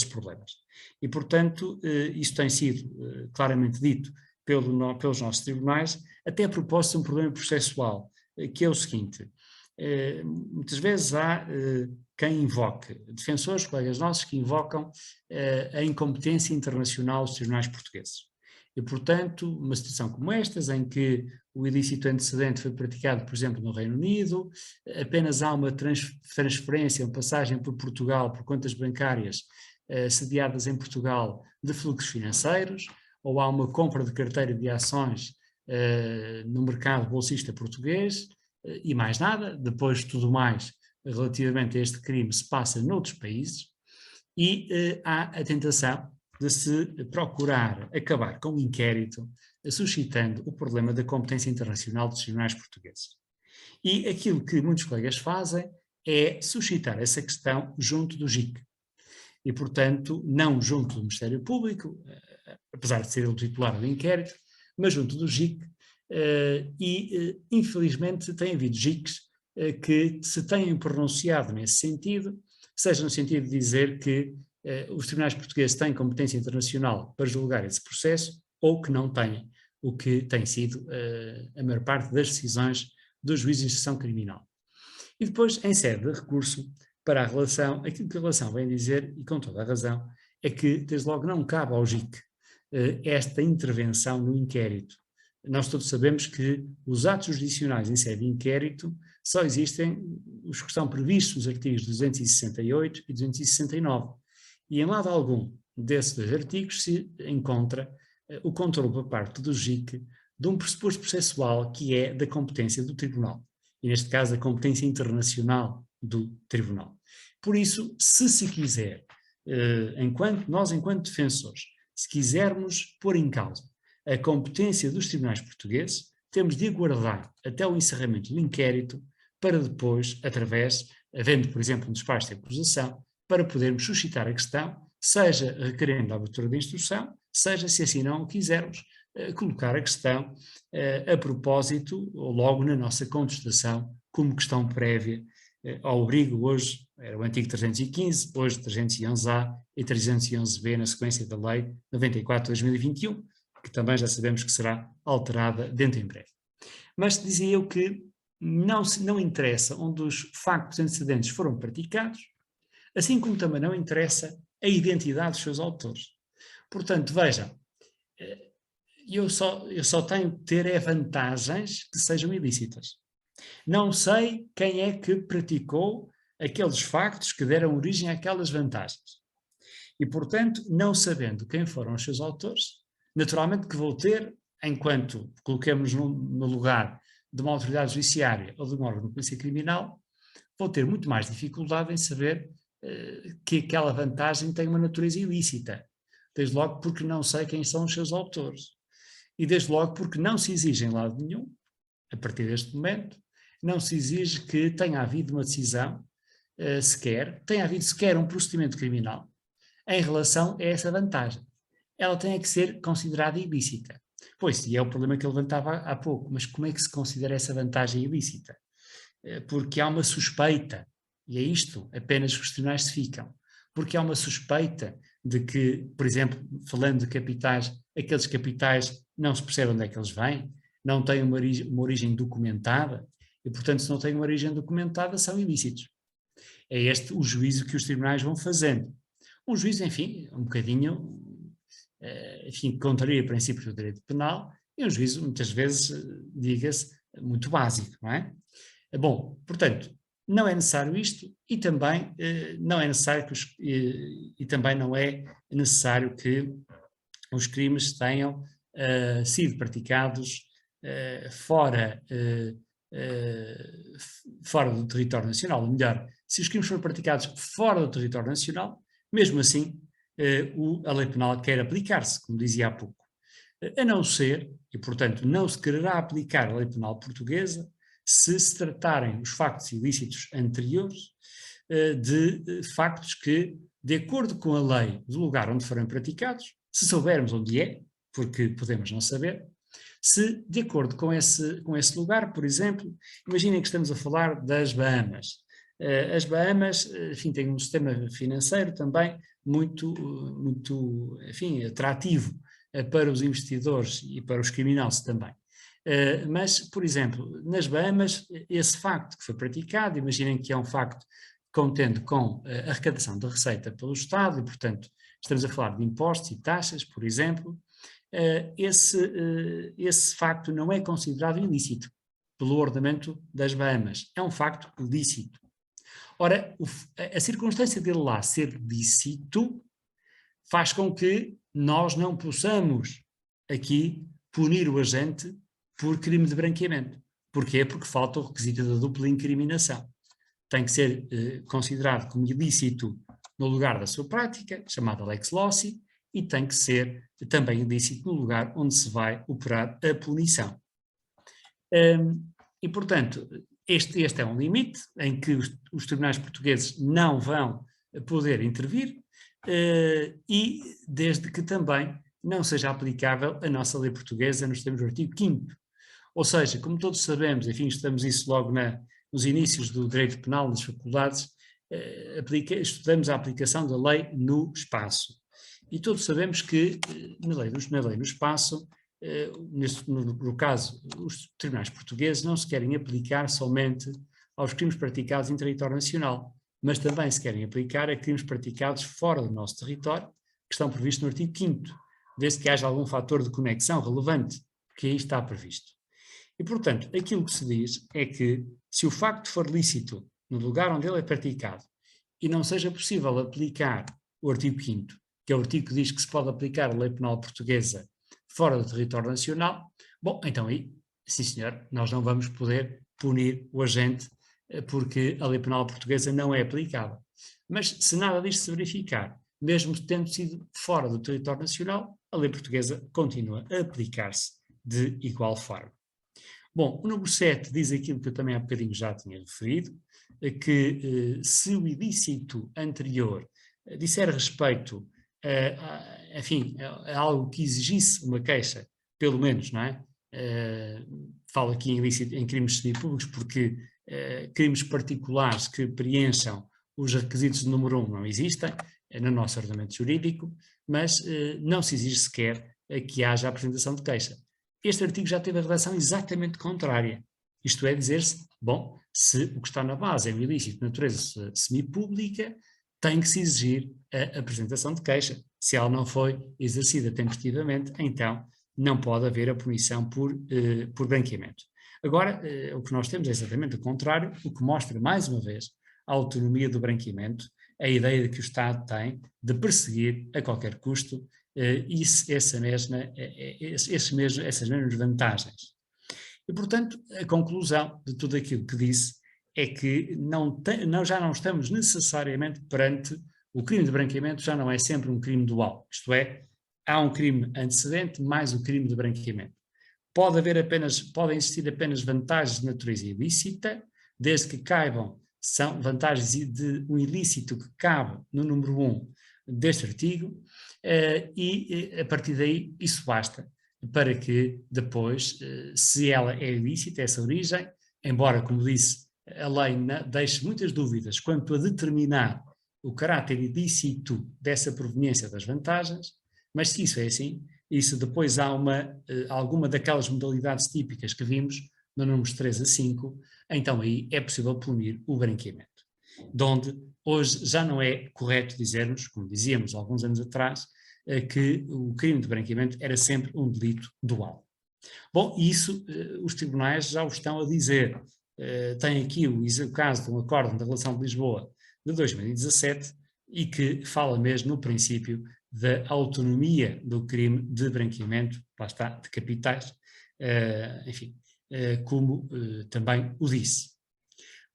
problemas. E, portanto, isso tem sido claramente dito pelos nossos tribunais, até a propósito de um problema processual, que é o seguinte: muitas vezes há quem invoque, defensores, colegas nossos, que invocam a incompetência internacional dos tribunais portugueses. E, portanto, uma situação como estas, em que o ilícito antecedente foi praticado, por exemplo, no Reino Unido, apenas há uma transferência, uma passagem por Portugal, por contas bancárias sediadas em Portugal, de fluxos financeiros, ou há uma compra de carteira de ações no mercado bolsista português, e mais nada, depois tudo mais relativamente a este crime se passa noutros países, e há a tentação de se procurar acabar com o inquérito, suscitando o problema da competência internacional dos tribunais portugueses. E aquilo que muitos colegas fazem é suscitar essa questão junto do JIC. E, portanto, não junto do Ministério Público, apesar de ser o titular do inquérito, mas junto do JIC, infelizmente tem havido JICs que se têm pronunciado nesse sentido, seja no sentido de dizer que os tribunais portugueses têm competência internacional para julgar esse processo, ou que não têm, o que tem sido a maior parte das decisões dos juízes de instrução criminal. E depois, em sede de recurso, para a relação, aquilo que a relação vem dizer, e com toda a razão, é que, desde logo, não cabe ao JIC esta intervenção no inquérito. Nós todos sabemos que os atos jurisdicionais em sede de inquérito só existem os que estão previstos nos artigos 268 e 269. E em lado algum desses dois artigos se encontra o controle por parte do JIC de um pressuposto processual que é da competência do tribunal. E neste caso a competência internacional do tribunal. Por isso, se quiser, enquanto defensores, se quisermos pôr em causa a competência dos tribunais portugueses, temos de aguardar até o encerramento do inquérito para depois, havendo, por exemplo, um despacho de acusação, para podermos suscitar a questão, seja requerendo a abertura da instrução, seja, se assim não o quisermos, colocar a questão a propósito, ou logo na nossa contestação, como questão prévia ao abrigo. Hoje era o antigo 315, hoje 311A e 311B, na sequência da Lei 94/2021, que também já sabemos que será alterada dentro em breve. Mas dizia eu que não interessa onde os factos antecedentes foram praticados, assim como também não interessa a identidade dos seus autores. Portanto, vejam, eu só tenho que ter vantagens que sejam ilícitas. Não sei quem é que praticou aqueles factos que deram origem àquelas vantagens. E, portanto, não sabendo quem foram os seus autores, naturalmente que vou ter, enquanto coloquemos no lugar de uma autoridade judiciária ou de um órgão de polícia criminal, vou ter muito mais dificuldade em saber que aquela vantagem tem uma natureza ilícita. Desde logo porque não sei quem são os seus autores. E desde logo porque não se exige em lado nenhum, a partir deste momento, não se exige que tenha havido uma decisão tenha havido sequer um procedimento criminal em relação a essa vantagem. Ela tem que ser considerada ilícita. Pois, e é o problema que eu levantava há pouco, mas como é que se considera essa vantagem ilícita? porque há uma suspeita, e é isto apenas que os tribunais se ficam, porque há uma suspeita de que, por exemplo, falando de capitais, aqueles capitais não se percebe onde é que eles vêm, não têm uma origem documentada, e portanto se não têm uma origem documentada são ilícitos. É este o juízo que os tribunais vão fazendo. Um juízo, enfim, um bocadinho, enfim, contraria princípios do direito penal, e um juízo, muitas vezes, diga-se, muito básico, não é? Bom, portanto, não é necessário isto e também não é necessário que e também não é necessário que os crimes tenham sido praticados fora do território nacional. Ou melhor, se os crimes forem praticados fora do território nacional, mesmo assim a lei penal quer aplicar-se, como dizia há pouco. A não ser, e portanto não se quererá aplicar a lei penal portuguesa, se tratarem os factos ilícitos anteriores de factos que, de acordo com a lei do lugar onde forem praticados, se soubermos onde é, porque podemos não saber, se de acordo com esse lugar, por exemplo, imaginem que estamos a falar das Bahamas. As Bahamas, enfim, têm um sistema financeiro também muito, enfim, atrativo para os investidores e para os criminosos também. Mas, por exemplo, nas Bahamas, esse facto que foi praticado, imaginem que é um facto contendo com a arrecadação de receita pelo Estado, e, portanto, estamos a falar de impostos e taxas, por exemplo, esse facto não é considerado ilícito pelo ordenamento das Bahamas. É um facto lícito. Ora, a circunstância dele lá ser lícito faz com que nós não possamos aqui punir o agente por crime de branqueamento. Porquê? Porque falta o requisito da dupla incriminação. Tem que ser considerado como ilícito no lugar da sua prática, chamada lex loci, e tem que ser também ilícito no lugar onde se vai operar a punição. E, portanto, este é um limite em que os tribunais portugueses não vão poder intervir, e desde que também não seja aplicável a nossa lei portuguesa nos termos do artigo 5º. Ou seja, como todos sabemos, enfim, estudamos isso logo nos inícios do direito penal, nas faculdades, estudamos a aplicação da lei no espaço. E todos sabemos que na lei no espaço, no caso, os tribunais portugueses não se querem aplicar somente aos crimes praticados em território nacional, mas também se querem aplicar a crimes praticados fora do nosso território, que estão previstos no artigo 5º, desde que haja algum fator de conexão relevante, que aí está previsto. E, portanto, aquilo que se diz é que, se o facto for lícito no lugar onde ele é praticado e não seja possível aplicar o artigo 5º, que é o artigo que diz que se pode aplicar a lei penal portuguesa fora do território nacional, bom, então aí, sim senhor, nós não vamos poder punir o agente porque a lei penal portuguesa não é aplicável. Mas se nada disto se verificar, mesmo tendo sido fora do território nacional, a lei portuguesa continua a aplicar-se de igual forma. Bom, o número 7 diz aquilo que eu também há bocadinho já tinha referido, que se o ilícito anterior disser respeito enfim, a algo que exigisse uma queixa, pelo menos, não é? Falo aqui em crimes semipúblicos porque crimes particulares que preencham os requisitos do número 1 não existem no nosso ordenamento jurídico, mas não se exige sequer que haja a apresentação de queixa. Este artigo já teve a redação exatamente contrária. Isto é dizer-se, bom, se o que está na base é um ilícito de natureza semipública, tem que se exigir a apresentação de queixa. Se ela não foi exercida tempestivamente, então não pode haver a punição por branqueamento. Agora, o que nós temos é exatamente o contrário, o que mostra, mais uma vez, a autonomia do branqueamento, a ideia de que o Estado tem de perseguir a qualquer custo essas mesmas vantagens. E, portanto, a conclusão de tudo aquilo que disse é que já não estamos necessariamente perante o crime de branqueamento, já não é sempre um crime dual, isto é, há um crime antecedente mais o crime de branqueamento. Podem existir apenas vantagens de natureza ilícita, desde que são vantagens de um ilícito que cabe no número 1 deste artigo, e a partir daí isso basta para que depois, se ela é ilícita, essa origem, embora, como disse, a lei deixa muitas dúvidas quanto a determinar o caráter ilícito dessa proveniência das vantagens, mas se isso é assim, e se depois há alguma daquelas modalidades típicas que vimos no números 3 a 5, então aí é possível punir o branqueamento. Donde hoje já não é correto dizermos, como dizíamos alguns anos atrás, que o crime de branqueamento era sempre um delito dual. Bom, isso os tribunais já o estão a dizer. Tem aqui o caso de um acórdão da Relação de Lisboa de 2017 e que fala mesmo no princípio da autonomia do crime de branqueamento, lá está, de capitais, enfim, como também o disse.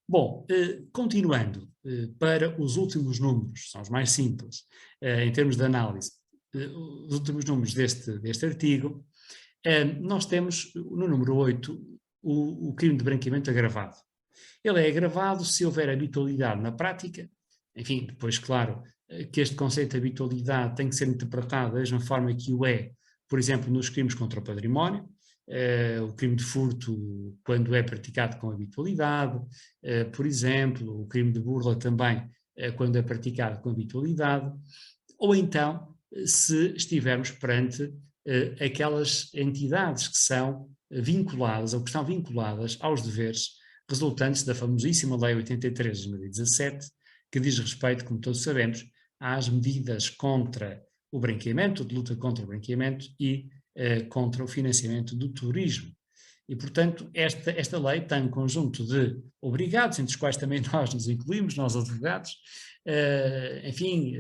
Bom, continuando para os últimos números, são os mais simples, em termos de análise, os últimos números deste artigo, nós temos no número 8 o crime de branqueamento agravado. Ele é agravado se houver habitualidade na prática, enfim, depois claro que este conceito de habitualidade tem que ser interpretado da mesma forma que o é, por exemplo, nos crimes contra o património, o crime de furto quando é praticado com habitualidade, por exemplo, o crime de burla também quando é praticado com habitualidade, ou então se estivermos perante aquelas entidades que são vinculadas ou que estão vinculadas aos deveres resultantes da famosíssima Lei 83 de 2017, que diz respeito, como todos sabemos, às medidas contra o branqueamento, de luta contra o branqueamento e contra o financiamento do turismo. E, portanto, esta lei tem um conjunto de obrigados, entre os quais também nós nos incluímos, nós advogados, enfim,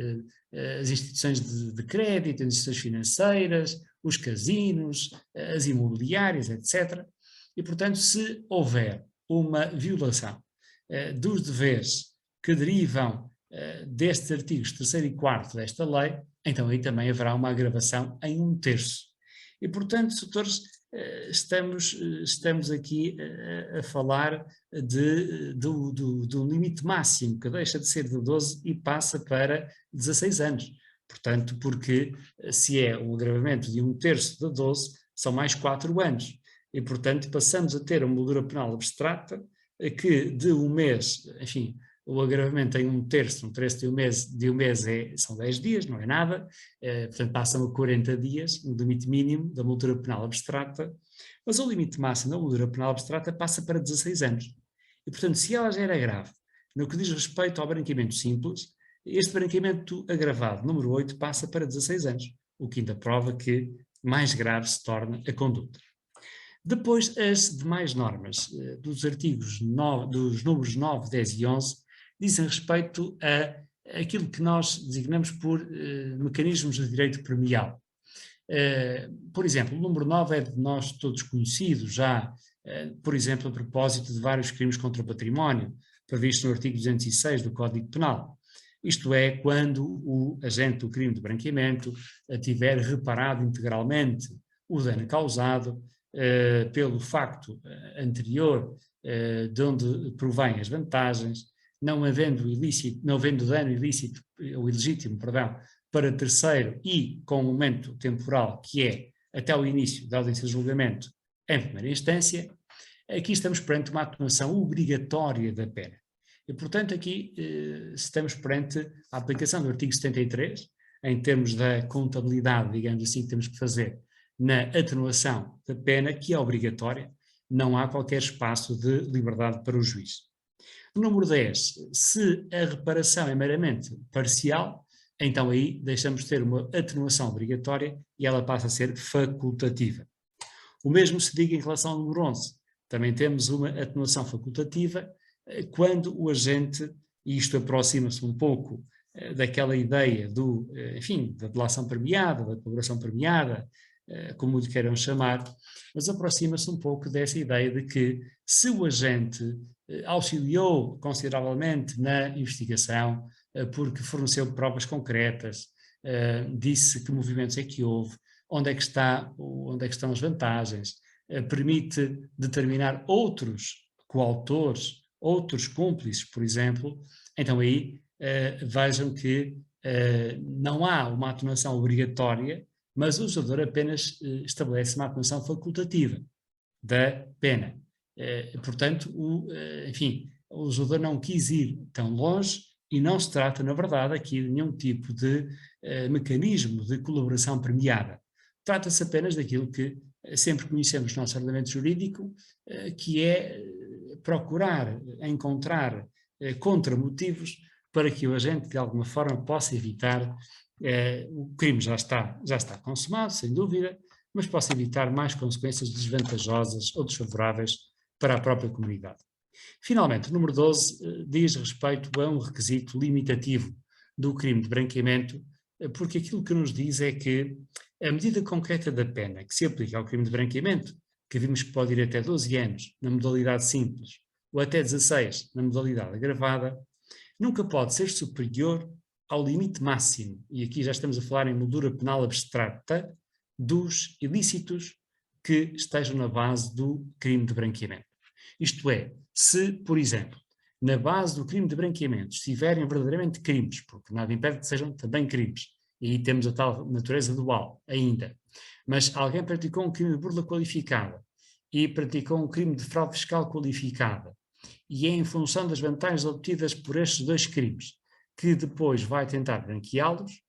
as instituições de crédito, as instituições financeiras, os casinos, as imobiliárias, etc. E, portanto, se houver uma violação dos deveres que derivam destes artigos 3º e 4º desta lei, então aí também haverá uma agravação em 1/3. E, portanto, doutores, estamos aqui a falar do limite máximo, que deixa de ser de 12 e passa para 16 anos. Portanto, porque se é um agravamento de 1/3 de 12, são mais 4 anos. E, portanto, passamos a ter uma moldura penal abstrata que de um mês, enfim, o agravamento em 1/3 de um mês são 10 dias, não é nada, portanto passam a 40 dias, no limite mínimo da moldura penal abstrata, mas o limite máximo da moldura penal abstrata passa para 16 anos. E, portanto, se ela já era grave, no que diz respeito ao branqueamento simples, este branqueamento agravado, número 8, passa para 16 anos, o que ainda prova que mais grave se torna a conduta. Depois, as demais normas dos artigos dos números 9, 10 e 11 dizem respeito a aquilo que nós designamos por mecanismos de direito premial. Por exemplo, o número 9 é de nós todos conhecido já, por exemplo, a propósito de vários crimes contra o património, previsto no artigo 206 do Código Penal. Isto é, quando o agente do crime de branqueamento tiver reparado integralmente o dano causado pelo facto anterior de onde provém as vantagens, não havendo dano ilícito ou ilegítimo, para terceiro e com um momento temporal que é até o início da audiência de julgamento em primeira instância, aqui estamos perante uma atenuação obrigatória da pena. E, portanto, aqui estamos perante a aplicação do artigo 73, em termos da contabilidade, digamos assim, que temos que fazer na atenuação da pena, que é obrigatória, não há qualquer espaço de liberdade para o juiz. Número 10, se a reparação é meramente parcial, então aí deixamos de ter uma atenuação obrigatória e ela passa a ser facultativa. O mesmo se diga em relação ao número 11. Também temos uma atenuação facultativa quando o agente, e isto aproxima-se um pouco daquela ideia da delação premiada, da colaboração premiada, como lhe queiram chamar, mas aproxima-se um pouco dessa ideia de que se o agente auxiliou consideravelmente na investigação, porque forneceu provas concretas, disse que movimentos é que houve, onde é que estão as vantagens, permite determinar outros coautores, outros cúmplices, por exemplo, então aí vejam que não há uma atenuação obrigatória, mas o legislador apenas estabelece uma atenuação facultativa da pena. Portanto, o legislador não quis ir tão longe e não se trata, na verdade, aqui de nenhum tipo de mecanismo de colaboração premiada. Trata-se apenas daquilo que sempre conhecemos no nosso ordenamento jurídico, que é procurar encontrar contramotivos para que o agente, de alguma forma, possa evitar o crime já está consumado, sem dúvida, mas possa evitar mais consequências desvantajosas ou desfavoráveis para a própria comunidade. Finalmente, o número 12 diz respeito a um requisito limitativo do crime de branqueamento, porque aquilo que nos diz é que a medida concreta da pena que se aplica ao crime de branqueamento, que vimos que pode ir até 12 anos na modalidade simples ou até 16 na modalidade agravada, nunca pode ser superior ao limite máximo, e aqui já estamos a falar em moldura penal abstrata, dos ilícitos que estejam na base do crime de branqueamento. Isto é, se, por exemplo, na base do crime de branqueamento estiverem verdadeiramente crimes, porque nada impede que sejam também crimes, e aí temos a tal natureza dual ainda, mas alguém praticou um crime de burla qualificada e praticou um crime de fraude fiscal qualificada, e é em função das vantagens obtidas por estes dois crimes que depois vai tentar branqueá-los,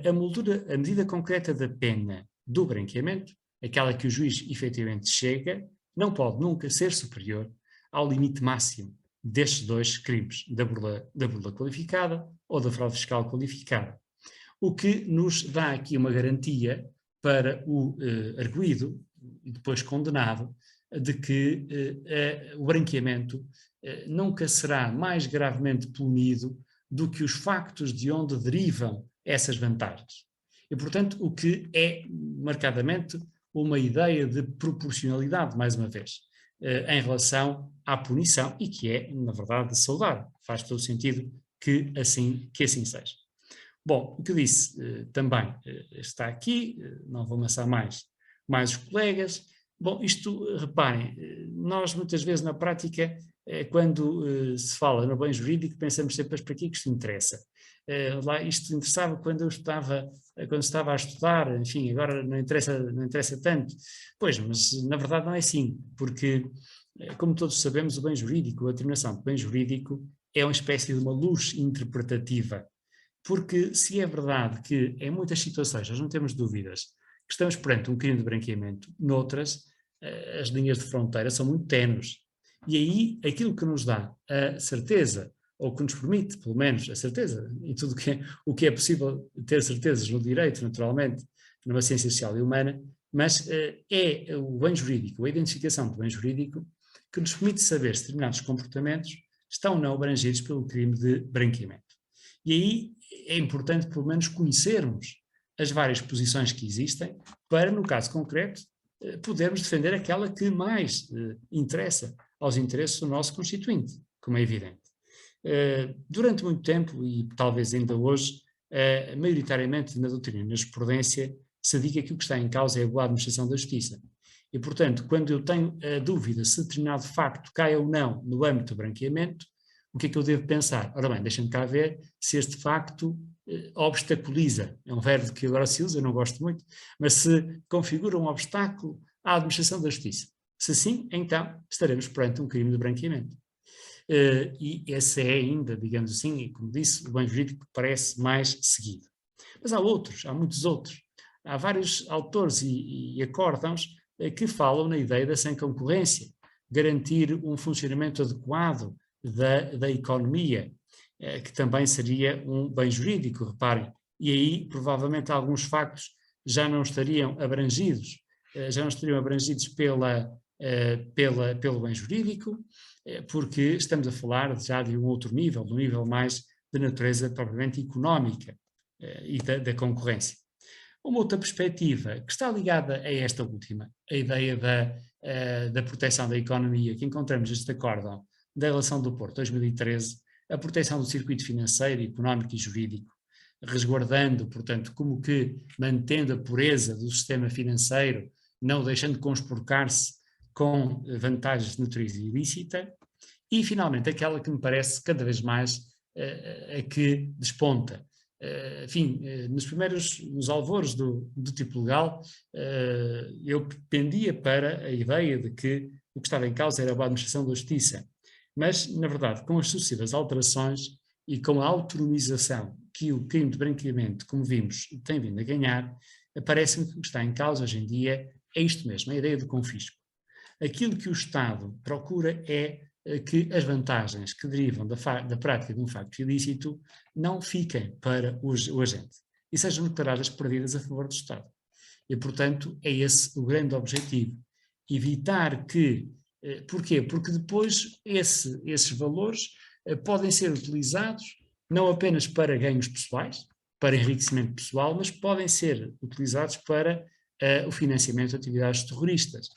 a medida concreta da pena do branqueamento, aquela que o juiz efetivamente chega, não pode nunca ser superior ao limite máximo destes dois crimes, da burla qualificada ou da fraude fiscal qualificada. O que nos dá aqui uma garantia para o arguido e depois condenado de que o branqueamento nunca será mais gravemente punido do que os factos de onde derivam essas vantagens. E, portanto, o que é marcadamente uma ideia de proporcionalidade, mais uma vez, em relação à punição, e que é, na verdade, saudável. Faz todo sentido que assim seja. Bom, o que eu disse também está aqui, não vou amassar mais os colegas. Bom, isto, reparem, nós muitas vezes na prática, quando se fala no bem jurídico, pensamos sempre, para que isto interessa? Lá isto interessava quando estava a estudar, enfim, agora não interessa tanto. Pois, mas na verdade não é assim, porque, como todos sabemos, o bem jurídico, a determinação de bem jurídico é uma espécie de uma luz interpretativa, porque se é verdade que em muitas situações nós não temos dúvidas que estamos perante um crime de branqueamento, noutras as linhas de fronteira são muito ténues. E aí aquilo que nos dá a certeza, ou que nos permite, pelo menos, a certeza, em tudo o que é possível ter certezas no direito, naturalmente, numa ciência social e humana, mas é o bem jurídico, a identificação do bem jurídico, que nos permite saber se determinados comportamentos estão ou não abrangidos pelo crime de branqueamento. E aí é importante, pelo menos, conhecermos as várias posições que existem para, no caso concreto, podermos defender aquela que mais interessa aos interesses do nosso constituinte, como é evidente. Durante muito tempo, e talvez ainda hoje, maioritariamente na doutrina e na jurisprudência, se diga que o que está em causa é a boa administração da justiça. E, portanto, quando eu tenho a dúvida se determinado facto cai ou não no âmbito do branqueamento, o que é que eu devo pensar? Ora bem, deixa-me cá ver se este facto obstaculiza, é um verbo que agora se usa, eu não gosto muito, mas se configura um obstáculo à administração da justiça. Se sim, então estaremos perante um crime de branqueamento. E esse é ainda, digamos assim, e como disse, o bem jurídico parece mais seguido. Mas há muitos outros. Há vários autores e acórdãos que falam na ideia da sem concorrência, garantir um funcionamento adequado da economia, que também seria um bem jurídico, reparem, e aí provavelmente alguns factos já não estariam abrangidos pelo bem jurídico, porque estamos a falar já de um outro nível, de um nível mais de natureza propriamente económica e da concorrência. Uma outra perspectiva que está ligada a esta última, a ideia da proteção da economia, que encontramos neste acórdão da Relação do Porto 2013, a proteção do circuito financeiro, económico e jurídico, resguardando, portanto, como que mantendo a pureza do sistema financeiro, não deixando conspurcar-se com vantagens de natureza ilícita, e finalmente aquela que me parece cada vez mais a que desponta. Enfim, nos alvores do tipo legal, eu pendia para a ideia de que o que estava em causa era a boa administração da justiça. Mas, na verdade, com as sucessivas alterações e com a autonomização que o crime de branqueamento, como vimos, tem vindo a ganhar, parece-me que o que está em causa hoje em dia é isto mesmo, a ideia do confisco. Aquilo que o Estado procura é que as vantagens que derivam da prática de um facto ilícito não fiquem para o agente e sejam declaradas perdidas a favor do Estado. E, portanto, é esse o grande objetivo. Evitar que... Porquê? Porque depois esses valores podem ser utilizados não apenas para ganhos pessoais, para enriquecimento pessoal, mas podem ser utilizados para o financiamento de atividades terroristas.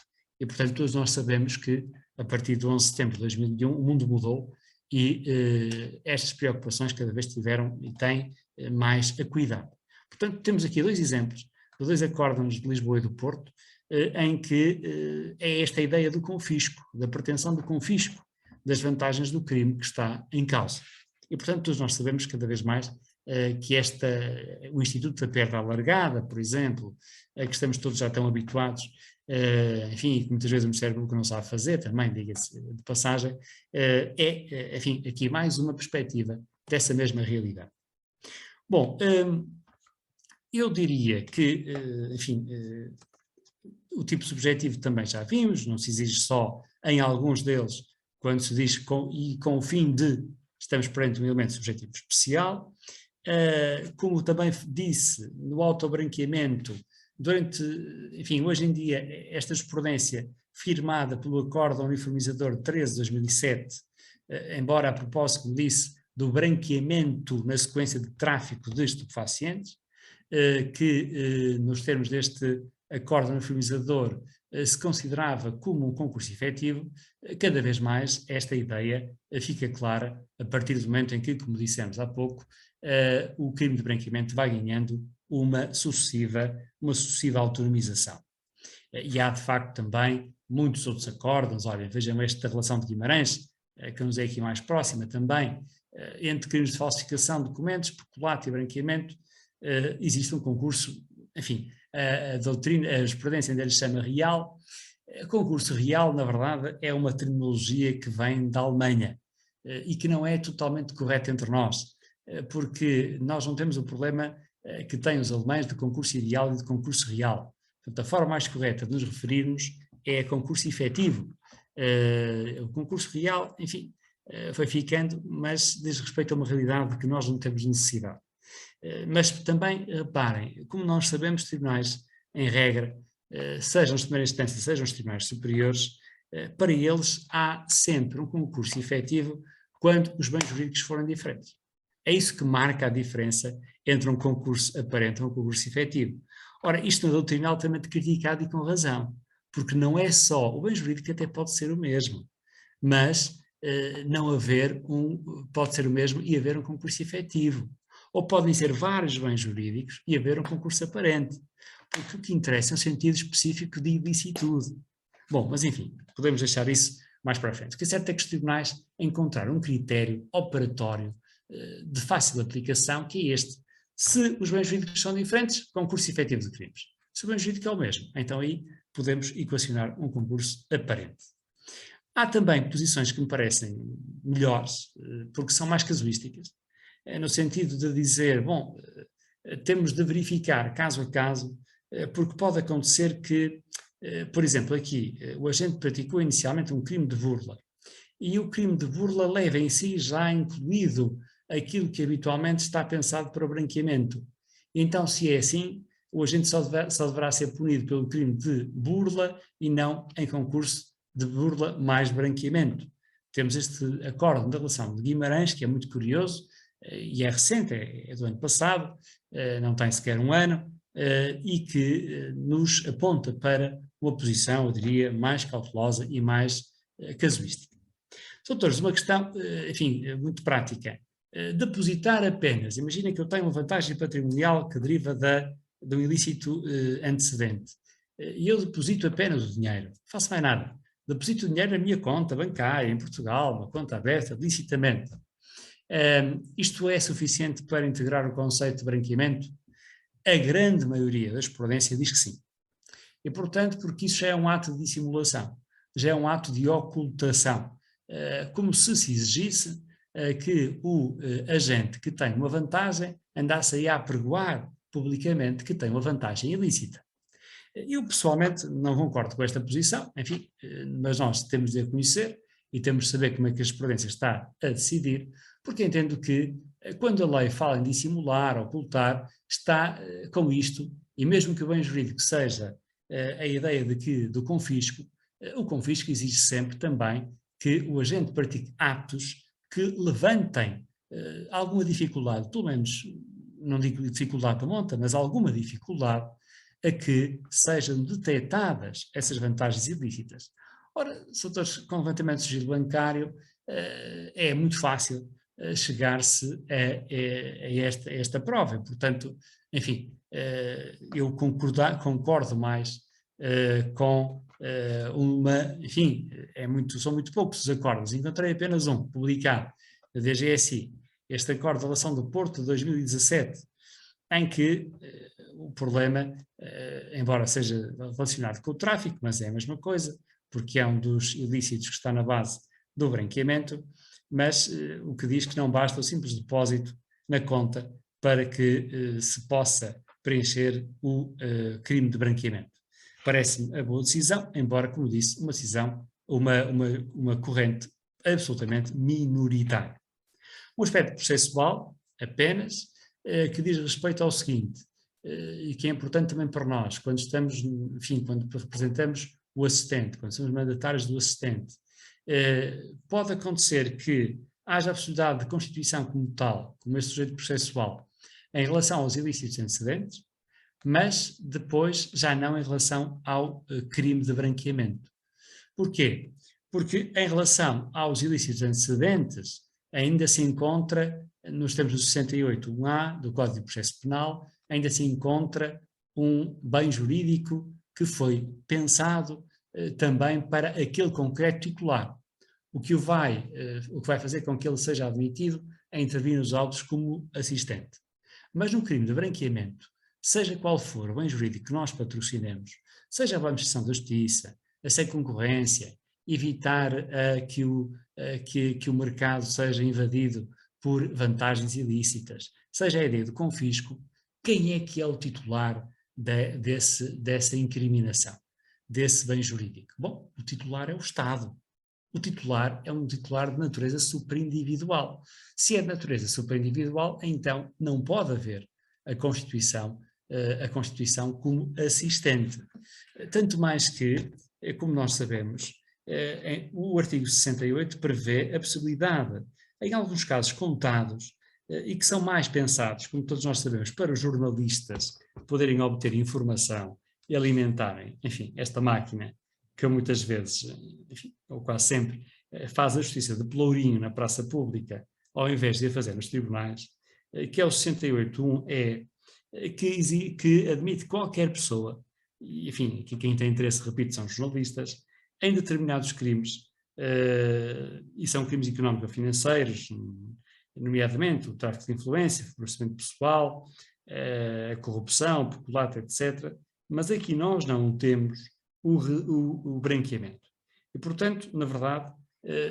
E, portanto, todos nós sabemos que, a partir de 11 de setembro de 2001, o mundo mudou e estas preocupações cada vez tiveram e têm mais acuidado. Portanto, temos aqui dois exemplos, de dois acórdãos de Lisboa e do Porto, em que é esta ideia do confisco, da pretensão do confisco das vantagens do crime que está em causa. E, portanto, todos nós sabemos cada vez mais que o Instituto da Perda Alargada, por exemplo, que estamos todos já tão habituados, enfim, que muitas vezes o Ministério Público não sabe fazer, também, diga-se de passagem, enfim, aqui mais uma perspectiva dessa mesma realidade. Bom, eu diria que, enfim, o tipo subjetivo também já vimos, não se exige só em alguns deles, quando se diz com o fim de estamos perante um elemento subjetivo especial. Como também disse, no autobranqueamento, enfim, hoje em dia, esta jurisprudência firmada pelo Acórdão Uniformizador 13 de 2007, embora a propósito, como disse, do branqueamento na sequência de tráfico de estupefacientes, que nos termos deste Acórdão Uniformizador se considerava como um concurso efetivo, cada vez mais esta ideia fica clara a partir do momento em que, como dissemos há pouco, o crime de branqueamento vai ganhando uma sucessiva autonomização. E há, de facto, também muitos outros acórdãos. Olha, vejam esta relação de Guimarães, que nos é aqui mais próxima também, entre crimes de falsificação de documentos, peculato e branqueamento, existe um concurso, enfim, a jurisprudência ainda lhe chama real. Concurso real, na verdade, é uma terminologia que vem da Alemanha e que não é totalmente correta entre nós, porque nós não temos o problema que têm os alemães de concurso ideal e de concurso real. Portanto, a forma mais correta de nos referirmos é concurso efetivo. O concurso real, enfim, foi ficando, mas diz respeito a uma realidade que nós não temos necessidade. Mas também, reparem, como nós sabemos, tribunais, em regra, sejam os de primeira instância, sejam os tribunais superiores, para eles há sempre um concurso efetivo quando os bens jurídicos forem diferentes. É isso que marca a diferença entre um concurso aparente e um concurso efetivo. Ora, isto na doutrina é altamente criticado e com razão, porque não é só, o bem jurídico até pode ser o mesmo, mas pode ser o mesmo e haver um concurso efetivo. Ou podem ser vários bens jurídicos e haver um concurso aparente, porque o que interessa é o sentido específico de ilicitude. Bom, mas enfim, podemos deixar isso mais para a frente. O que é certo é que os tribunais encontraram um critério operatório de fácil aplicação, que é este. Se os bens jurídicos são diferentes, concurso efetivo de crimes. Se o bem jurídico é o mesmo, então aí podemos equacionar um concurso aparente. Há também posições que me parecem melhores, porque são mais casuísticas, no sentido de dizer, bom, temos de verificar caso a caso, porque pode acontecer que, por exemplo, aqui, o agente praticou inicialmente um crime de burla, e o crime de burla leva em si já incluído aquilo que habitualmente está pensado para o branqueamento. Então, se é assim, o agente só deverá ser punido pelo crime de burla e não em concurso de burla mais branqueamento. Temos este acórdão da relação de Guimarães, que é muito curioso, e é recente, é do ano passado, não tem sequer um ano, e que nos aponta para uma posição, eu diria, mais cautelosa e mais casuística. Doutores, uma questão, enfim, muito prática. Depositar apenas, imagina que eu tenho uma vantagem patrimonial que deriva do ilícito antecedente, e eu deposito apenas o dinheiro, não faço mais nada. Deposito o dinheiro na minha conta bancária em Portugal, uma conta aberta, licitamente. Isto é suficiente para integrar o conceito de branqueamento? A grande maioria da jurisprudência diz que sim. E, portanto, porque isso já é um ato de dissimulação, já é um ato de ocultação. como se exigisse que o agente que tem uma vantagem andasse aí a apregoar publicamente que tem uma vantagem ilícita. Eu, pessoalmente, não concordo com esta posição, enfim, mas nós temos de a conhecer e temos de saber como é que a jurisprudência está a decidir, porque entendo que, quando a lei fala em dissimular, ocultar, está com isto, e mesmo que o bem jurídico seja a ideia do confisco, o confisco exige sempre também que o agente pratique atos que levantem alguma dificuldade, pelo menos, não digo dificuldade da monta, mas alguma dificuldade a que sejam detectadas essas vantagens ilícitas. Ora, doutores, com levantamento de sigilo bancário, é muito fácil chegar-se a esta prova. Portanto, enfim, eu concordo mais com enfim, são muito poucos os acordos. Encontrei apenas um, publicado da DGSI, este acordo de relação do Porto de 2017, em que o problema, embora seja relacionado com o tráfico, mas é a mesma coisa, porque é um dos ilícitos que está na base do branqueamento, mas o que diz que não basta o simples depósito na conta para que se possa preencher o crime de branqueamento. Parece-me a boa decisão, embora, como disse, uma decisão, uma corrente absolutamente minoritária. Um aspecto processual, apenas, que diz respeito ao seguinte, e que é importante também para nós, quando estamos, enfim, quando representamos o assistente, quando somos mandatários do assistente, pode acontecer que haja a possibilidade de constituição como tal, como este sujeito processual, em relação aos ilícitos antecedentes, mas depois já não em relação ao crime de branqueamento. Porquê? Porque em relação aos ilícitos antecedentes, ainda se encontra, nos termos do 68.1a do Código de Processo Penal, ainda se encontra um bem jurídico que foi pensado também para aquele concreto titular, o que vai fazer com que ele seja admitido a intervir nos autos como assistente. Mas no crime de branqueamento, seja qual for o bem jurídico que nós patrocinemos, seja a boa administração da justiça, a sem concorrência, evitar que o mercado seja invadido por vantagens ilícitas, seja a ideia do confisco, quem é que é o titular dessa incriminação, desse bem jurídico? Bom, o titular é o Estado. O titular é um titular de natureza superindividual. Se é de natureza superindividual, então não pode haver a Constituição como assistente. Tanto mais que, como nós sabemos, o artigo 68 prevê a possibilidade, em alguns casos contados, e que são mais pensados, como todos nós sabemos, para os jornalistas poderem obter informação e alimentarem, enfim, esta máquina que muitas vezes, enfim, ou quase sempre, faz a justiça de pelourinho na praça pública, ao invés de a fazer nos tribunais, que é o 68.1, que admite qualquer pessoa, e, enfim, que quem tem interesse, repito, são jornalistas, em determinados crimes, e são crimes económico-financeiros, nomeadamente o tráfico de influência, favorecimento pessoal, a corrupção, peculato, etc. Mas aqui nós não temos o branqueamento. E, portanto, na verdade,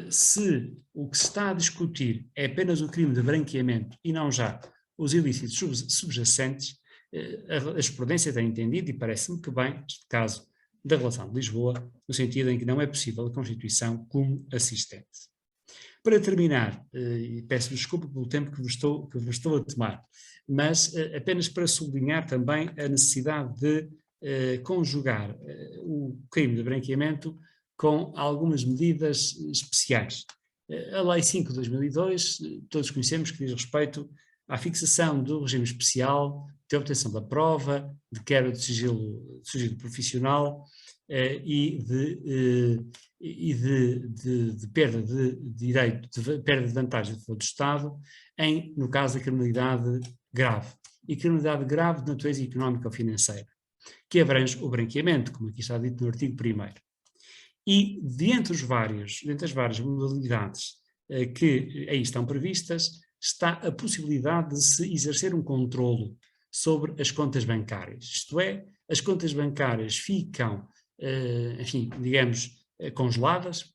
se o que se está a discutir é apenas o crime de branqueamento e não já os ilícitos subjacentes, a jurisprudência tem entendido, e parece-me que bem, neste caso da relação de Lisboa, no sentido em que não é possível a constituição como assistente. Para terminar, e peço desculpa pelo tempo que vos estou a tomar, mas apenas para sublinhar também a necessidade de conjugar o crime de branqueamento com algumas medidas especiais. A Lei 5 de 2002, todos conhecemos, que diz respeito à fixação do regime especial de obtenção da prova, de quebra de sigilo profissional e de perda de direito, de perda de vantagem do Estado, no caso da criminalidade grave. E criminalidade grave de natureza económica ou financeira, que abrange o branqueamento, como aqui está dito no artigo 1º. E dentre as várias modalidades que aí estão previstas, está a possibilidade de se exercer um controlo sobre as contas bancárias. Isto é, as contas bancárias ficam, enfim, digamos, congeladas,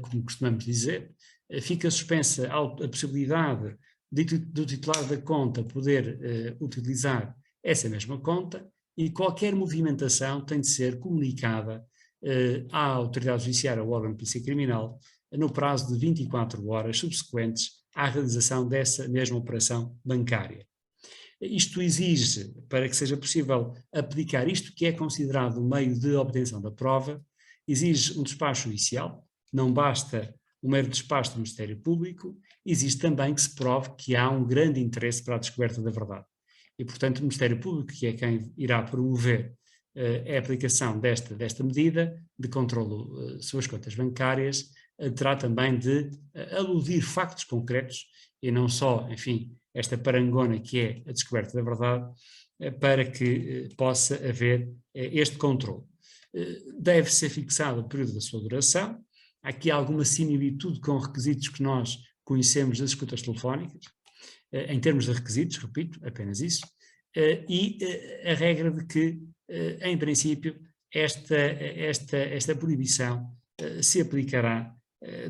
como costumamos dizer, fica suspensa a possibilidade do titular da conta poder utilizar essa mesma conta, e qualquer movimentação tem de ser comunicada à autoridade judiciária ou ao órgão de polícia criminal no prazo de 24 horas subsequentes à realização dessa mesma operação bancária. Isto exige, para que seja possível aplicar isto que é considerado o meio de obtenção da prova, exige um despacho judicial, não basta o mero despacho do Ministério Público, exige também que se prove que há um grande interesse para a descoberta da verdade. E, portanto, o Ministério Público, que é quem irá promover a aplicação desta medida de controlo de suas contas bancárias, terá também de aludir factos concretos e não só, enfim, esta parangona que é a descoberta da verdade, para que possa haver este controle. Deve ser fixado o período da sua duração. Há aqui alguma similitude com requisitos que nós conhecemos das escutas telefónicas, em termos de requisitos, repito, apenas isso, e a regra de que, em princípio, esta proibição se aplicará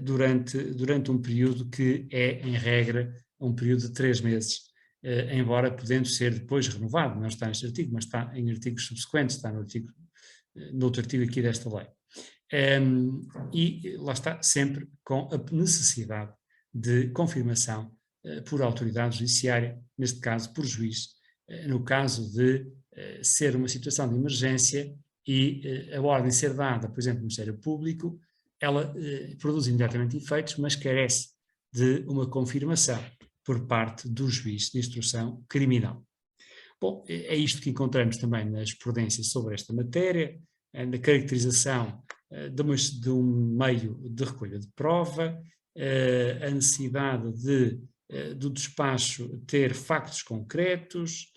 durante um período que é, em regra, um período de 3 meses, embora podendo ser depois renovado, não está neste artigo, mas está em artigos subsequentes, está no outro artigo aqui desta lei. E lá está, sempre com a necessidade de confirmação por autoridade judiciária, neste caso por juiz, no caso de ser uma situação de emergência e a ordem ser dada, por exemplo, no Ministério Público, ela produz imediatamente efeitos, mas carece de uma confirmação por parte do juiz de instrução criminal. Bom, é isto que encontramos também na jurisprudência sobre esta matéria, na caracterização de um meio de recolha de prova, a necessidade do despacho ter factos concretos,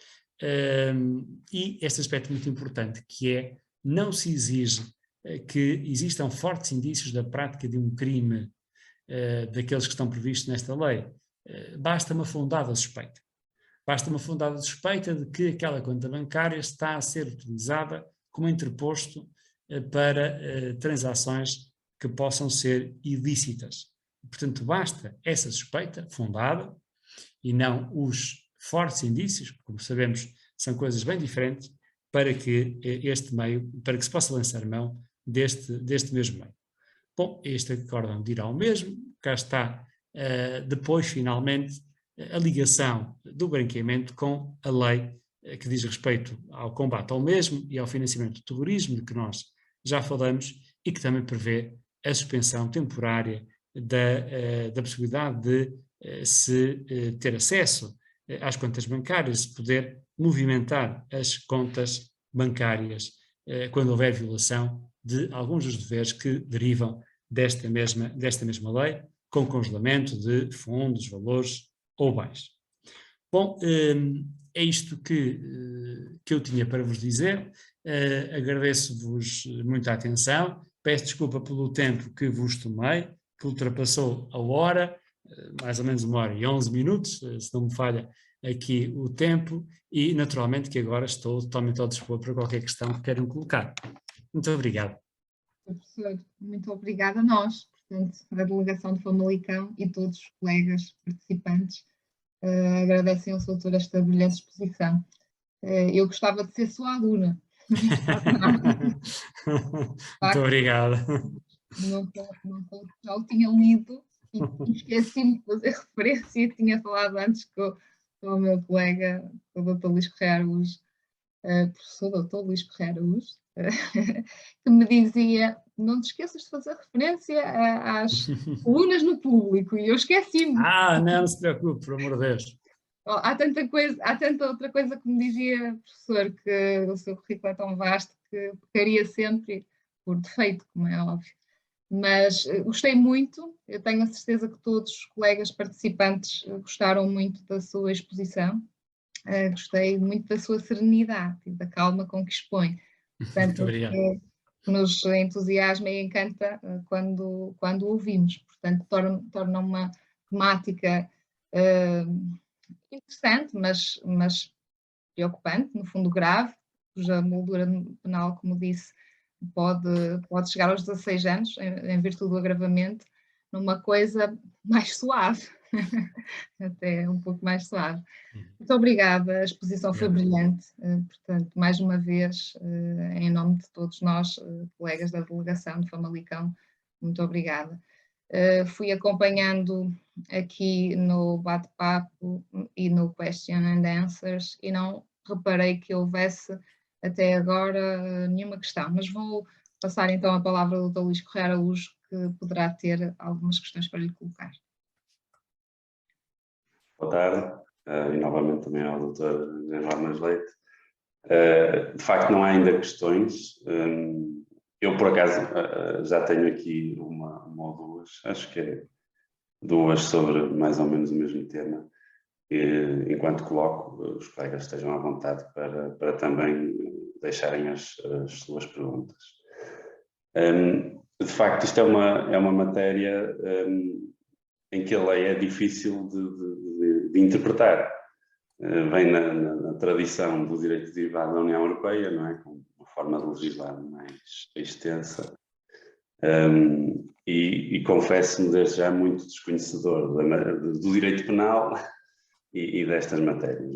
e este aspecto muito importante, que é, não se exige que existam fortes indícios da prática de um crime daqueles que estão previstos nesta lei. Basta uma fundada suspeita. Basta uma fundada suspeita de que aquela conta bancária está a ser utilizada como entreposto para transações que possam ser ilícitas. Portanto, basta essa suspeita fundada e não os fortes indícios, como sabemos, são coisas bem diferentes, para que para que se possa lançar mão deste mesmo meio. Bom, este acórdão dirá o mesmo, cá está depois, finalmente, a ligação do branqueamento com a lei que diz respeito ao combate ao mesmo e ao financiamento do terrorismo, de que nós já falamos, e que também prevê a suspensão temporária da possibilidade de se ter acesso às contas bancárias, se poder movimentar as contas bancárias quando houver violação de alguns dos deveres que derivam desta mesma lei, com congelamento de fundos, valores ou bens. Bom, é isto que eu tinha para vos dizer. Agradeço-vos muita atenção, peço desculpa pelo tempo que vos tomei, que ultrapassou a hora, mais ou menos 1h11, se não me falha aqui o tempo, e naturalmente que agora estou totalmente ao dispor para qualquer questão que queiram colocar. Muito obrigado. Professor, muito obrigada a nós, portanto, a Delegação de Famalicão e todos os colegas participantes agradecem ao Soutor esta brilhante exposição. Eu gostava de ser sua aluna. Muito obrigado. Já o tinha lido e esqueci-me de fazer referência, e tinha falado antes com o meu colega, o Dr. Luís Correia Araújo, professor Dr. Luís Correia Araújo, que me dizia: não te esqueças de fazer referência às colunas no público, e eu esqueci-me. Não se preocupe, por amor de Deus. Há tanta outra coisa que me dizia, professor, que o seu currículo é tão vasto que pecaria sempre por defeito, como é óbvio. Mas gostei muito, eu tenho a certeza que todos os colegas participantes gostaram muito da sua exposição, gostei muito da sua serenidade e da calma com que expõe. Portanto, muito obrigado. Nos entusiasma e encanta quando ouvimos. Portanto, torna uma temática interessante, mas preocupante, no fundo grave, cuja moldura penal, como disse, pode chegar aos 16 anos, em virtude do agravamento, numa coisa mais suave, até um pouco mais suave. Muito obrigada, a exposição foi brilhante, portanto, mais uma vez, em nome de todos nós, colegas da delegação de Famalicão, muito obrigada. Fui acompanhando aqui no bate-papo e no question and answers e não reparei que houvesse até agora nenhuma questão, mas vou passar então a palavra ao Dr. Luís Correia Araújo, que poderá ter algumas questões para lhe colocar. Boa tarde, e novamente também ao Dr. Lamas Leite. De facto não há ainda questões. Eu por acaso já tenho aqui uma ou duas, acho que é duas sobre mais ou menos o mesmo tema. Enquanto coloco, os colegas estejam à vontade para também deixarem as suas perguntas. De facto, isto é uma matéria em que a lei é difícil de interpretar. Vem na tradição do direito derivado da União Europeia, não é? Com uma forma de legislar mais extensa. E confesso-me desde já muito desconhecedor do direito penal e destas matérias,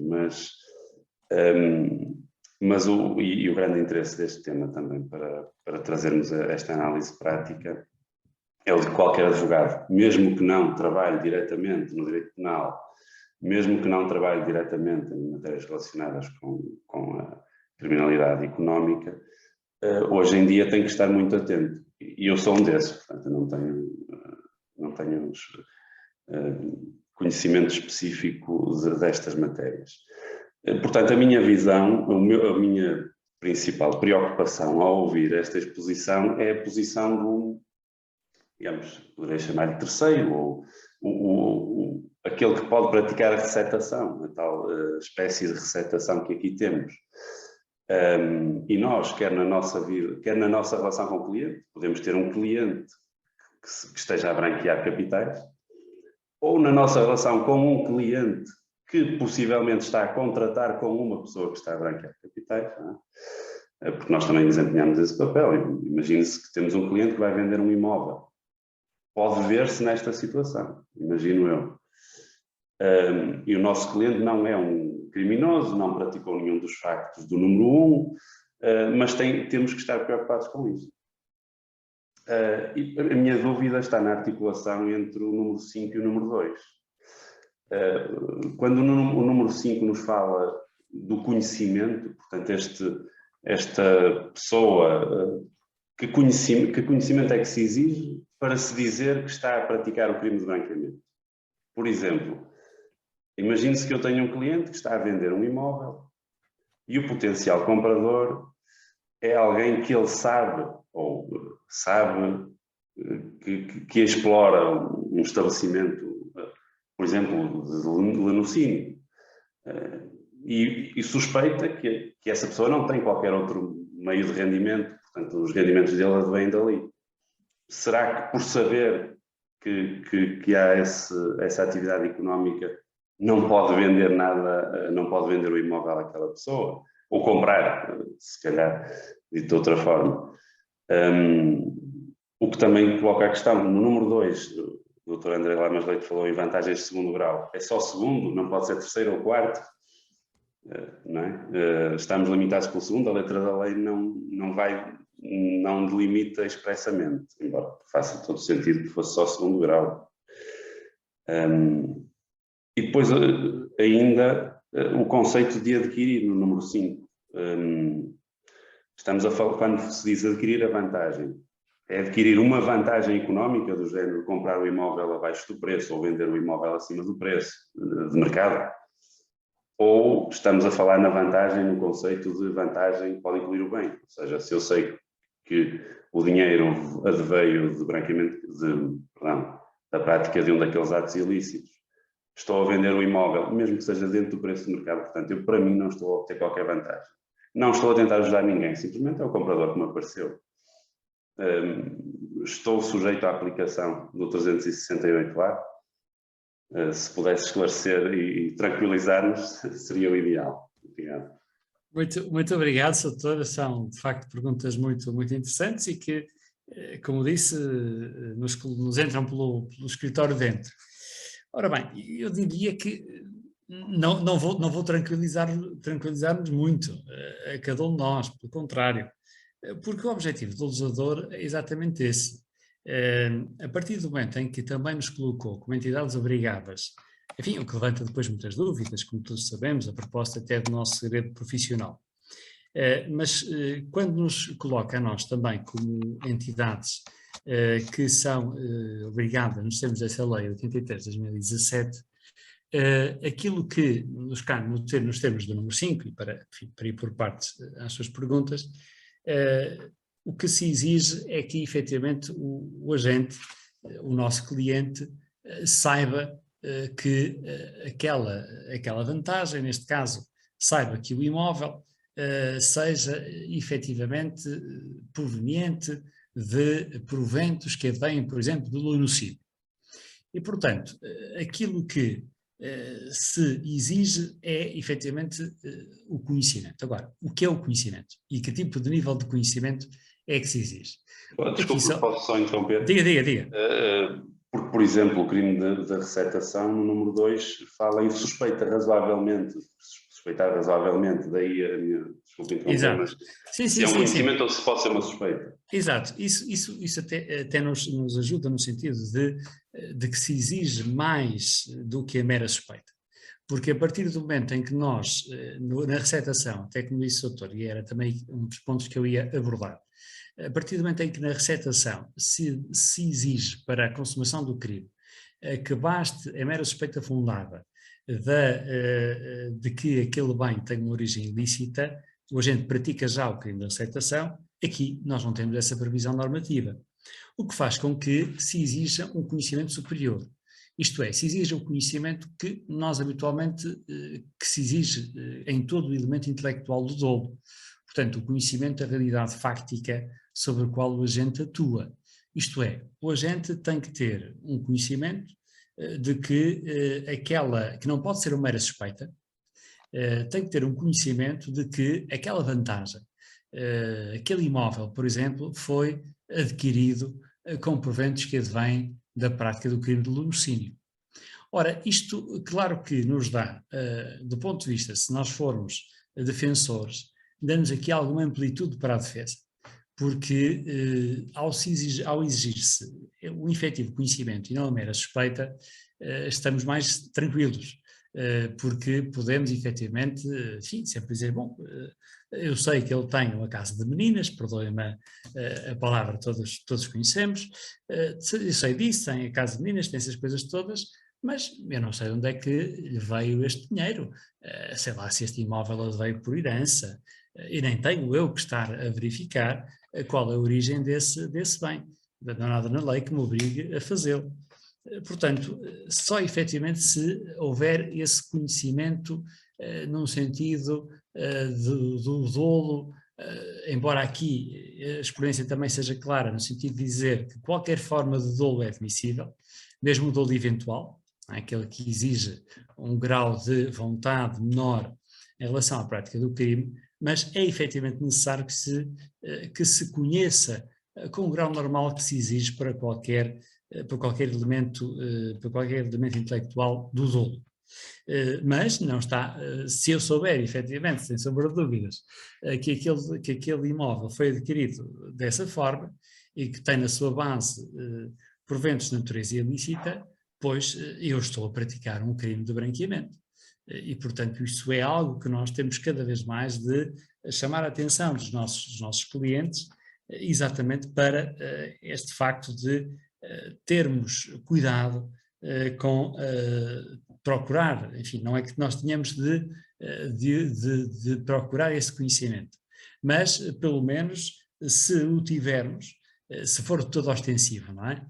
mas o grande interesse deste tema também para trazermos esta análise prática é o de qualquer advogado, mesmo que não trabalhe diretamente no direito penal, mesmo que não trabalhe diretamente em matérias relacionadas com a criminalidade económica, hoje em dia tem que estar muito atento. E eu sou um desses, portanto, eu não tenho conhecimento específico destas matérias. Portanto, a minha visão, a minha principal preocupação ao ouvir esta exposição é a posição do, digamos, poderia chamar-lhe terceiro, ou aquele que pode praticar a recetação, a tal espécie de recetação que aqui temos. E nós, quer na nossa vida, quer na nossa relação com o cliente, podemos ter um cliente que esteja a branquear capitais, ou na nossa relação com um cliente que possivelmente está a contratar com uma pessoa que está a branquear capitais, não é? Porque nós também desempenhamos esse papel. Imagine-se que temos um cliente que vai vender um imóvel. Pode ver-se nesta situação, imagino eu. E o nosso cliente não é um criminoso, não praticou nenhum dos factos do número 1, mas temos que estar preocupados com isso. E a minha dúvida está na articulação entre o número 5 e o número 2. Quando o número 5 nos fala do conhecimento, portanto, esta pessoa, que conhecimento é que se exige para se dizer que está a praticar o crime de branqueamento? Por exemplo, imagine-se que eu tenho um cliente que está a vender um imóvel e o potencial comprador é alguém que ele sabe, ou sabe que explora um estabelecimento, por exemplo, de laticínio, e suspeita que essa pessoa não tem qualquer outro meio de rendimento, portanto, os rendimentos dele vêm dali. Será que, por saber que há essa atividade económica, não pode vender nada, não pode vender o imóvel àquela pessoa? Ou comprar, se calhar, de outra forma. O que também coloca a questão, no número 2, o Dr. André Lamas Leite falou em vantagens de segundo grau. É só segundo, não pode ser terceiro ou quarto? Não é? Estamos limitados pelo segundo, a letra da lei não delimita expressamente, embora faça todo sentido que fosse só segundo grau. E depois ainda o conceito de adquirir no número 5. Estamos a falar, quando se diz adquirir a vantagem, é adquirir uma vantagem económica do género comprar o imóvel abaixo do preço ou vender o imóvel acima do preço de mercado? Ou estamos a falar na vantagem, no conceito de vantagem pode incluir o bem? Ou seja, se eu sei que o dinheiro adveio de branqueamento, da prática de um daqueles atos ilícitos, estou a vender o imóvel, mesmo que seja dentro do preço do mercado, portanto, para mim não estou a obter qualquer vantagem. Não estou a tentar ajudar ninguém, simplesmente é o comprador que me apareceu. Estou sujeito à aplicação do 368 lá. Se pudesse esclarecer e tranquilizar-nos, seria o ideal. Obrigado. Muito obrigado, Sr. Doutor. São, de facto, perguntas muito interessantes e que, como disse, nos entram pelo escritório dentro. Ora bem, eu diria que não vou tranquilizar-nos muito a cada um de nós, pelo contrário, porque o objetivo do legislador é exatamente esse. A partir do momento em que também nos colocou como entidades obrigadas, enfim, o que levanta depois muitas dúvidas, como todos sabemos, a propósito até do nosso segredo profissional. Mas quando nos coloca a nós também como entidades que são obrigadas, nos termos dessa lei 83 de 2017, aquilo que, nos termos do número 5, e para ir por partes às suas perguntas, o que se exige é que efetivamente o agente, o nosso cliente, saiba que aquela vantagem, neste caso, saiba que o imóvel seja efetivamente proveniente de proventos que advêm, por exemplo, do laticínio. E, portanto, aquilo que se exige é efetivamente o conhecimento. Agora, o que é o conhecimento? E que tipo de nível de conhecimento é que se exige? Desculpe, posso só interromper? Diga. Porque, por exemplo, o crime da receptação, no número 2, fala em suspeitar razoavelmente, daí a minha, desculpe interromper, mas se é um conhecimento ou se pode ser uma suspeita. Exato, isso até nos ajuda no sentido de que se exige mais do que a mera suspeita. Porque a partir do momento em que nós, na receptação, até como disse o doutor, e era também um dos pontos que eu ia abordar, a partir do momento em que na receptação se exige para a consumação do crime que baste a mera suspeita fundada de que aquele bem tem uma origem ilícita, o agente pratica já o crime da receptação, aqui nós não temos essa previsão normativa. O que faz com que se exija um conhecimento superior. Isto é, se exige um conhecimento que nós habitualmente, que se exige em todo o elemento intelectual do dolo. Portanto, o conhecimento da realidade fáctica sobre o qual o agente atua. Isto é, o agente tem que ter um conhecimento de que que não pode ser uma mera suspeita, tem que ter um conhecimento de que aquela vantagem, aquele imóvel, por exemplo, foi adquirido com proventos que advêm da prática do crime de laticínio. Ora, isto, claro que nos dá, do ponto de vista, se nós formos defensores, dá-nos aqui alguma amplitude para a defesa, porque ao exigir-se o efetivo conhecimento e não a mera suspeita, estamos mais tranquilos, porque podemos efetivamente, enfim, sempre dizer, bom, eu sei que ele tem uma casa de meninas, perdoem-me a palavra, todos conhecemos, eu sei disso, tem a casa de meninas, tem essas coisas todas, mas eu não sei de onde é que lhe veio este dinheiro, sei lá se este imóvel veio por herança, e nem tenho eu que estar a verificar qual é a origem desse bem. Não há nada na lei que me obrigue a fazê-lo. Portanto, só efetivamente se houver esse conhecimento num sentido do dolo, embora aqui a experiência também seja clara, no sentido de dizer que qualquer forma de dolo é admissível, mesmo o dolo eventual, aquele que exige um grau de vontade menor em relação à prática do crime, mas é efetivamente necessário que se conheça com o grau normal que se exige para qualquer elemento intelectual do dolo. Mas não está, se eu souber efetivamente, sem sombra de dúvidas, que aquele imóvel foi adquirido dessa forma e que tem na sua base proventos de natureza ilícita, pois eu estou a praticar um crime de branqueamento. E, portanto, isso é algo que nós temos cada vez mais de chamar a atenção dos nossos clientes, exatamente para este facto de termos cuidado com procurar, enfim, não é que nós tenhamos de procurar esse conhecimento, mas pelo menos se o tivermos, se for de todo ostensivo, não é?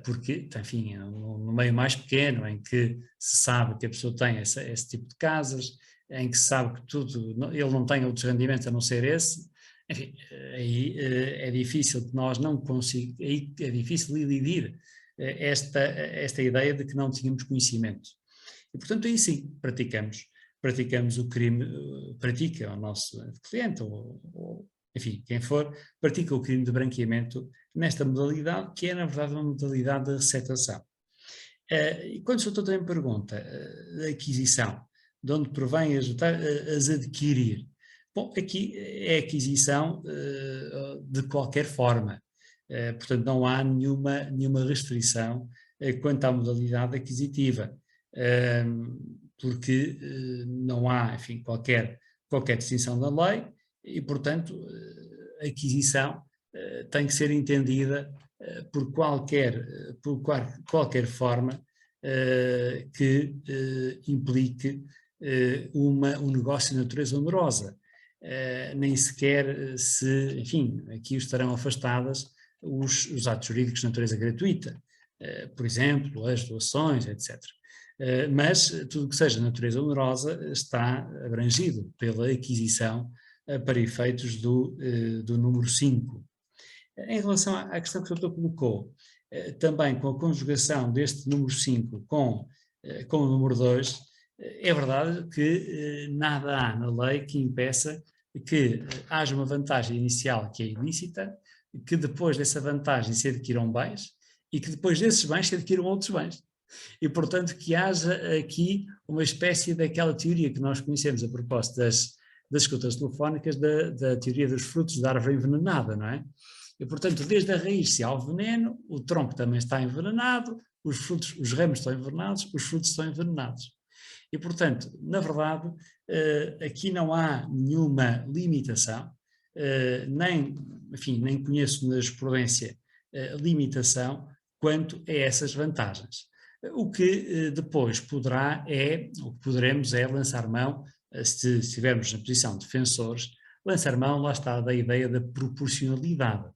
Porque, enfim, no meio mais pequeno, em que se sabe que a pessoa tem esse tipo de casas, em que se sabe que ele não tem outros rendimentos a não ser esse, enfim, aí é difícil que nós não consigamos, aí é difícil elidir esta ideia de que não tínhamos conhecimento. E, portanto, aí sim, praticamos. praticamos o crime, pratica o nosso cliente, ou enfim, quem for, pratica o crime de branqueamento nesta modalidade, que é na verdade uma modalidade de receptação. E quando o Sr. também pergunta a aquisição, de onde provém as adquirir, bom, aqui é aquisição de qualquer forma, portanto não há nenhuma restrição quanto à modalidade aquisitiva, porque não há, enfim, qualquer distinção da lei e, portanto, a aquisição tem que ser entendida por qualquer forma que implique um negócio de natureza onerosa. Nem sequer se, enfim, aqui estarão afastadas os atos jurídicos de natureza gratuita, por exemplo, as doações, etc. Mas tudo que seja natureza onerosa está abrangido pela aquisição para efeitos do número 5. Em relação à questão que o doutor colocou, também com a conjugação deste número 5 com o número 2, é verdade que nada há na lei que impeça que haja uma vantagem inicial que é ilícita, que depois dessa vantagem se adquiram bens e que depois desses bens se adquiram outros bens. E, portanto, que haja aqui uma espécie daquela teoria que nós conhecemos a propósito das escutas telefónicas, da teoria dos frutos da árvore envenenada, não é? E, portanto, desde a raiz se há o veneno, o tronco também está envenenado, os ramos estão envenenados, os frutos estão envenenados. E, portanto, na verdade, aqui não há nenhuma limitação, nem conheço na jurisprudência limitação quanto a essas vantagens. O que depois poderemos é lançar mão, se estivermos na posição de defensores, lançar mão, lá está, da ideia da proporcionalidade.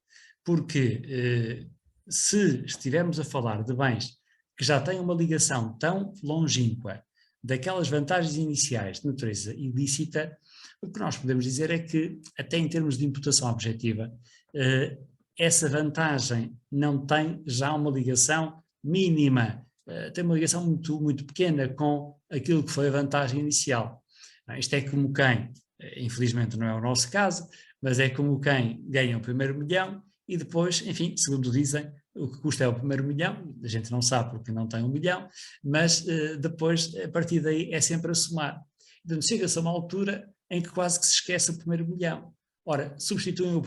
Porque se estivermos a falar de bens que já têm uma ligação tão longínqua daquelas vantagens iniciais de natureza ilícita, o que nós podemos dizer é que, até em termos de imputação objetiva, essa vantagem não tem já uma ligação mínima, tem uma ligação muito, muito pequena com aquilo que foi a vantagem inicial. Isto é como quem, infelizmente não é o nosso caso, mas é como quem ganha o primeiro milhão e depois, enfim, segundo dizem, o que custa é o primeiro milhão, a gente não sabe porque não tem 1 milhão, mas depois, a partir daí, é sempre a somar. Então chega-se a uma altura em que quase que se esquece o primeiro milhão. Ora, substituam o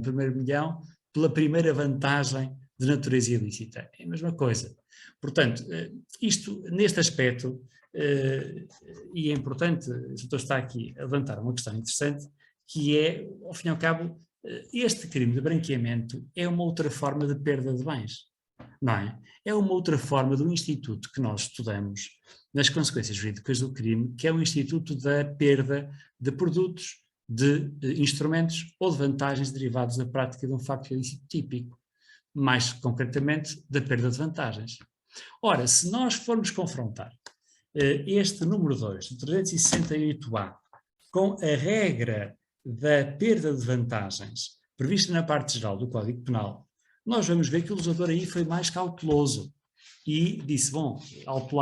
primeiro milhão pela primeira vantagem de natureza ilícita. É a mesma coisa. Portanto, isto, neste aspecto, e é importante, o doutor está aqui a levantar uma questão interessante, que é, ao fim e ao cabo, este crime de branqueamento é uma outra forma de perda de bens, não é? É uma outra forma do instituto que nós estudamos nas consequências jurídicas do crime, que é o instituto da perda de produtos, de instrumentos ou de vantagens derivados da prática de um facto ilícito típico, mais concretamente da perda de vantagens. Ora, se nós formos confrontar este número 2, o 368A, com a regra da perda de vantagens prevista na parte geral do Código Penal, nós vamos ver que o legislador aí foi mais cauteloso e disse, bom, alto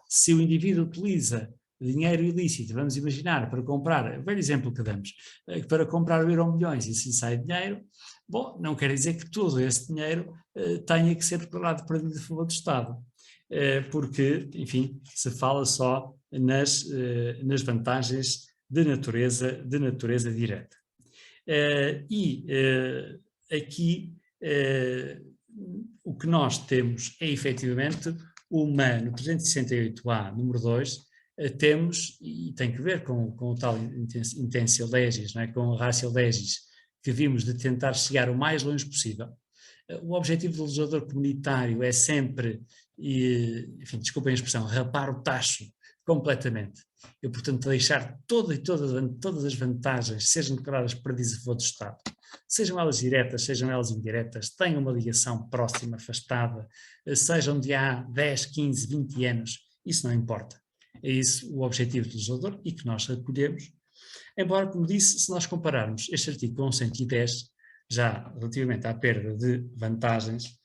se o indivíduo utiliza dinheiro ilícito, vamos imaginar, para comprar, o velho exemplo que damos, para comprar o Euromilhões e se lhe sai dinheiro, bom, não quer dizer que todo esse dinheiro tenha que ser declarado perdido a favor do Estado, porque, enfim, se fala só nas vantagens de natureza direta. Aqui o que nós temos é efetivamente no 368A, número 2, temos, e tem que ver com o tal intensio legis, não é? Com o ratio legis, que vimos de tentar chegar o mais longe possível. O objetivo do legislador comunitário é sempre, enfim, desculpem a expressão, rapar o tacho completamente. E, portanto, deixar todas as vantagens sejam declaradas perdidas a favor do Estado. Sejam elas diretas, sejam elas indiretas, tenham uma ligação próxima, afastada, sejam de há 10, 15, 20 anos, isso não importa. É isso o objetivo do legislador e que nós recolhemos. Embora, como disse, se nós compararmos este artigo com o 110, já relativamente à perda de vantagens,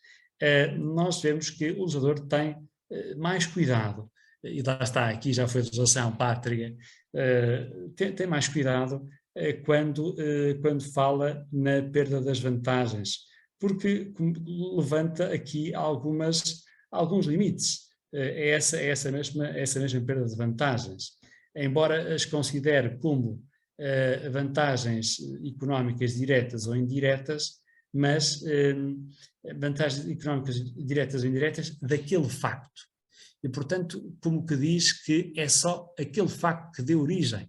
nós vemos que o legislador tem mais cuidado e lá está, aqui já foi legislação pátria, tem mais cuidado quando fala na perda das vantagens, porque levanta aqui alguns limites. É essa mesma perda de vantagens. Embora as considere como vantagens económicas diretas ou indiretas, mas vantagens económicas diretas ou indiretas daquele facto. E, portanto, como que diz que é só aquele facto que deu origem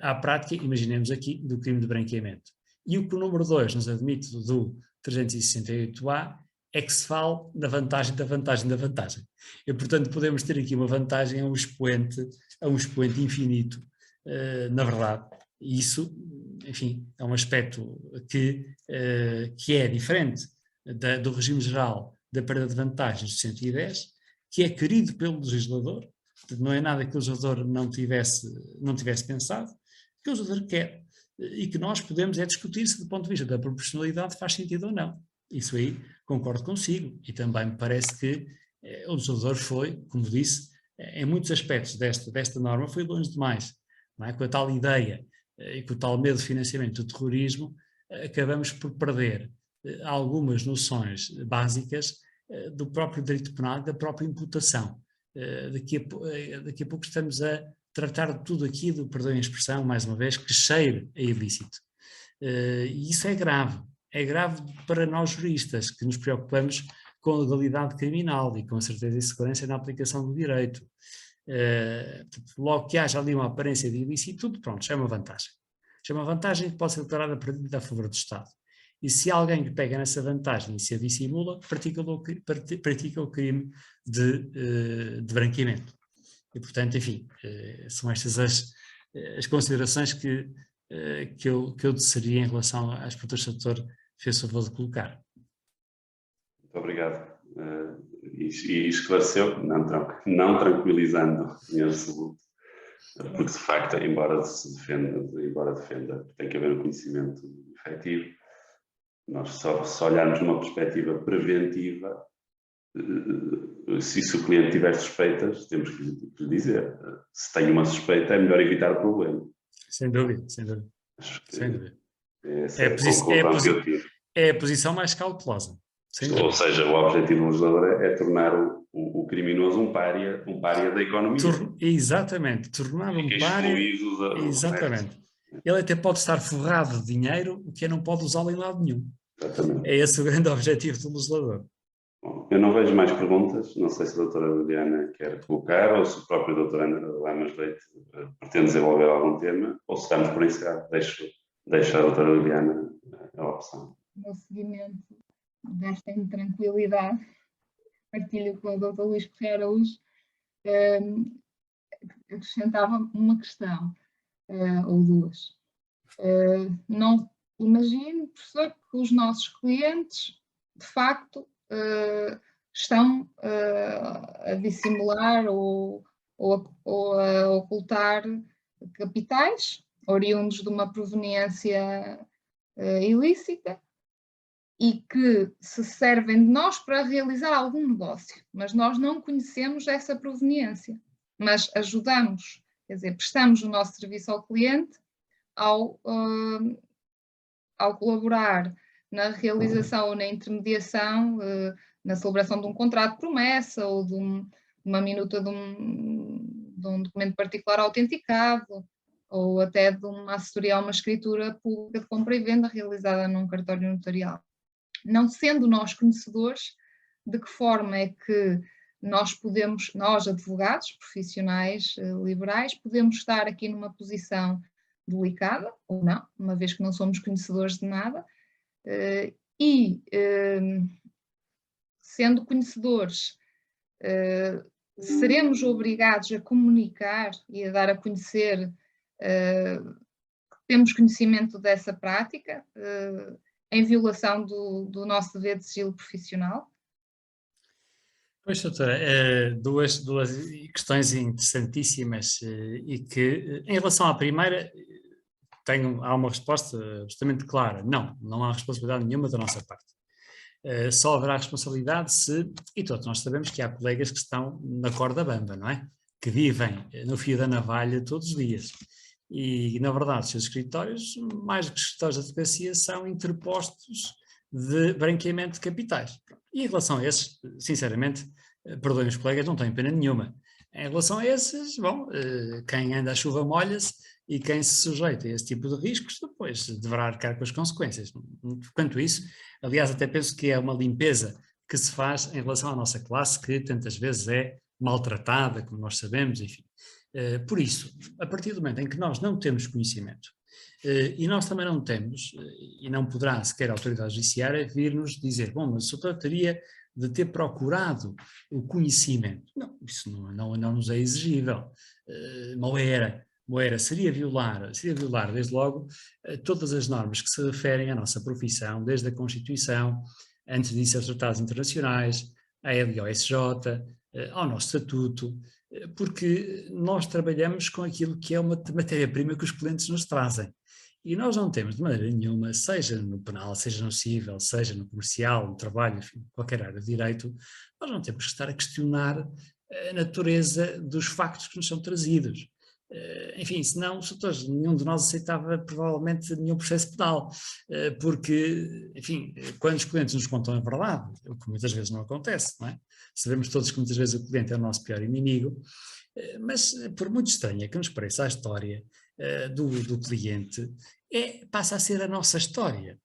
à prática, imaginemos aqui, do crime de branqueamento. E o que o número 2 nos admite do 368A é que se fala da vantagem da vantagem da vantagem. E, portanto, podemos ter aqui uma vantagem a um expoente infinito, na verdade. E isso, enfim, é um aspecto que é diferente do regime geral da perda de vantagens do 110, que é querido pelo legislador, não é nada que o legislador não tivesse pensado, que o legislador quer, e que nós podemos discutir se do ponto de vista da proporcionalidade faz sentido ou não. Isso aí concordo consigo, e também me parece que o legislador foi, como disse, em muitos aspectos desta norma foi longe demais, não é? Com a tal ideia e com o tal medo de financiamento do terrorismo, acabamos por perder algumas noções básicas do próprio direito penal e da própria imputação. Daqui a pouco estamos a tratar de tudo aqui, do perdão em expressão, mais uma vez, que cheire a ilícito. E isso é grave para nós juristas, que nos preocupamos com a legalidade criminal e com a certeza e segurança na aplicação do direito. Logo que haja ali uma aparência de ilicitude, pronto, já é uma vantagem. Já é uma vantagem que pode ser declarada perdida a favor do Estado. E se alguém que pega nessa vantagem e se a dissimula, pratica o crime de branqueamento. E, portanto, enfim, são estas as considerações que eu seria em relação às perguntas que o doutor fez favor de colocar. Muito obrigado. E esclareceu, não tranquilizando em absoluto, porque de facto, embora defenda, tem que haver um conhecimento efetivo. Nós só olharmos numa perspectiva preventiva, se o cliente tiver suspeitas, temos que lhe dizer. Se tem uma suspeita, é melhor evitar o problema. Sem dúvida, sem dúvida. Sem dúvida. É a posição mais cautelosa. Ou seja, o objetivo do legislador é tornar o criminoso um pária da economia. Exatamente, tornar um pária. Exatamente. Ele até pode estar forrado de dinheiro, o que não pode usá-lo em lado nenhum. Exatamente. É esse o grande objetivo do legislador. Bom, eu não vejo mais perguntas, não sei se a doutora Liliana quer colocar ou se o próprio doutor André Lamas Leite pretende desenvolver algum tema, ou se estamos por encerrar. Deixo a doutora Liliana a opção. No seguimento desta intranquilidade, partilho com o doutor Luís Correia Araújo, acrescentava uma questão, ou duas. Não imagino, professor, que os nossos clientes, de facto, estão a dissimular ou a ocultar capitais oriundos de uma proveniência ilícita e que se servem de nós para realizar algum negócio, mas nós não conhecemos essa proveniência, mas ajudamos, quer dizer, prestamos o nosso serviço ao cliente ao colaborar na realização ou na intermediação, na celebração de um contrato de promessa ou de uma minuta de um documento particular autenticado, ou até de uma assessoria a uma escritura pública de compra e venda realizada num cartório notarial. Não sendo nós conhecedores de que forma é que nós advogados, profissionais liberais, podemos estar aqui numa posição delicada, ou não, uma vez que não somos conhecedores de nada, sendo conhecedores, seremos obrigados a comunicar e a dar a conhecer que temos conhecimento dessa prática, em violação do nosso dever de sigilo profissional? Pois, doutora, duas questões interessantíssimas e que, em relação à primeira, há uma resposta absolutamente clara. Não há responsabilidade nenhuma da nossa parte. Só haverá responsabilidade se, e todos nós sabemos que há colegas que estão na corda bamba, não é? que vivem no fio da navalha todos os dias. E, na verdade, os seus escritórios, mais do que escritórios de advocacia, são interpostos de branqueamento de capitais. E em relação a esses, sinceramente, perdoem os colegas, não tenho pena nenhuma. Em relação a esses, bom, quem anda à chuva molha-se e quem se sujeita a esse tipo de riscos depois deverá arcar com as consequências. Quanto a isso, aliás, até penso que é uma limpeza que se faz em relação à nossa classe, que tantas vezes é maltratada, como nós sabemos, enfim. Por isso, a partir do momento em que nós não temos conhecimento, e nós também não temos, e não poderá sequer a autoridade judiciária vir-nos dizer, bom, mas o doutor teria de ter procurado o conhecimento. Não, isso não nos é exigível. Moera seria violar desde logo todas as normas que se referem à nossa profissão, desde a Constituição, antes disso aos tratados internacionais, à LOSJ, ao nosso estatuto, porque nós trabalhamos com aquilo que é uma matéria-prima que os clientes nos trazem. E nós não temos de maneira nenhuma, seja no penal, seja no civil, seja no comercial, no trabalho, enfim, qualquer área de direito, nós não temos que estar a questionar a natureza dos factos que nos são trazidos. Enfim, senão nenhum de nós aceitava provavelmente nenhum processo penal, porque, enfim, quando os clientes nos contam a verdade, o que muitas vezes não acontece, não é? Sabemos todos que muitas vezes o cliente é o nosso pior inimigo, mas por muito estranha que nos pareça a história do cliente, passa a ser a nossa história,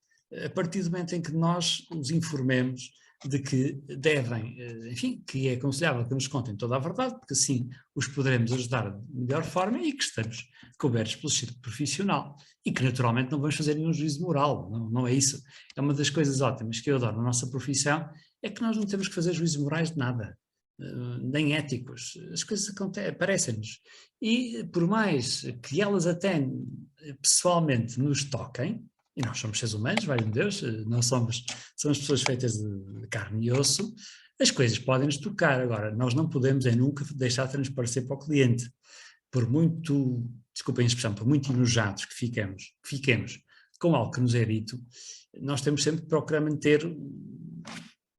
a partir do momento em que nós os informemos de que devem, enfim, que é aconselhável que nos contem toda a verdade, porque assim os poderemos ajudar de melhor forma e que estamos cobertos pelo círculo profissional e que naturalmente não vamos fazer nenhum juízo moral, não é isso. É uma das coisas ótimas que eu adoro na nossa profissão, é que nós não temos que fazer juízos morais de nada, nem éticos. As coisas aparecem-nos e por mais que elas até pessoalmente nos toquem, e nós somos seres humanos, valha-me Deus, não somos pessoas feitas de carne e osso, as coisas podem nos tocar. Agora, nós não podemos nunca deixar de transparecer para o cliente. Por muito, desculpem a expressão, por muito enojados que fiquemos com algo que nos é dito, nós temos sempre que procurar manter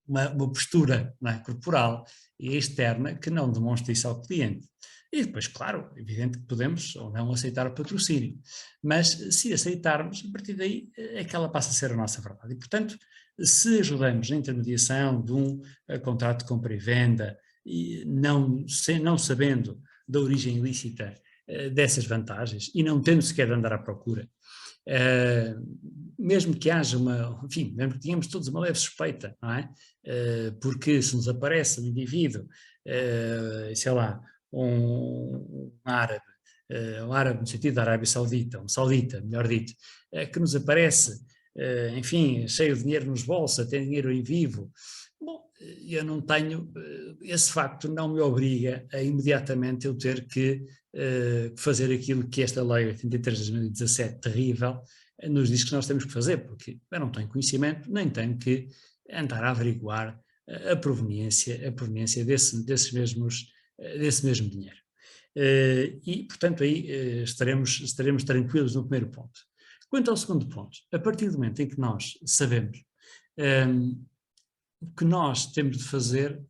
uma postura, não é, corporal e externa que não demonstre isso ao cliente. E depois, claro, é evidente que podemos ou não aceitar o patrocínio, mas se aceitarmos, a partir daí aquela passa a ser a nossa verdade. E, portanto, se ajudamos na intermediação de um contrato de compra e venda, e não sabendo da origem ilícita dessas vantagens e não tendo sequer de andar à procura, mesmo que haja enfim, mesmo que tenhamos todos uma leve suspeita, não é? Porque se nos aparece um indivíduo, sei lá, um árabe no sentido da Arábia Saudita, um saudita, melhor dito, que nos aparece, enfim, cheio de dinheiro nos bolsos, tem dinheiro em vivo, bom, eu não tenho, esse facto não me obriga a imediatamente eu ter que fazer aquilo que esta lei 83 de 2017, terrível, nos diz que nós temos que fazer, porque eu não tenho conhecimento, nem tenho que andar a averiguar a proveniência desse mesmo dinheiro. E, portanto, aí estaremos tranquilos no primeiro ponto. Quanto ao segundo ponto, a partir do momento em que nós sabemos o que nós temos de fazer,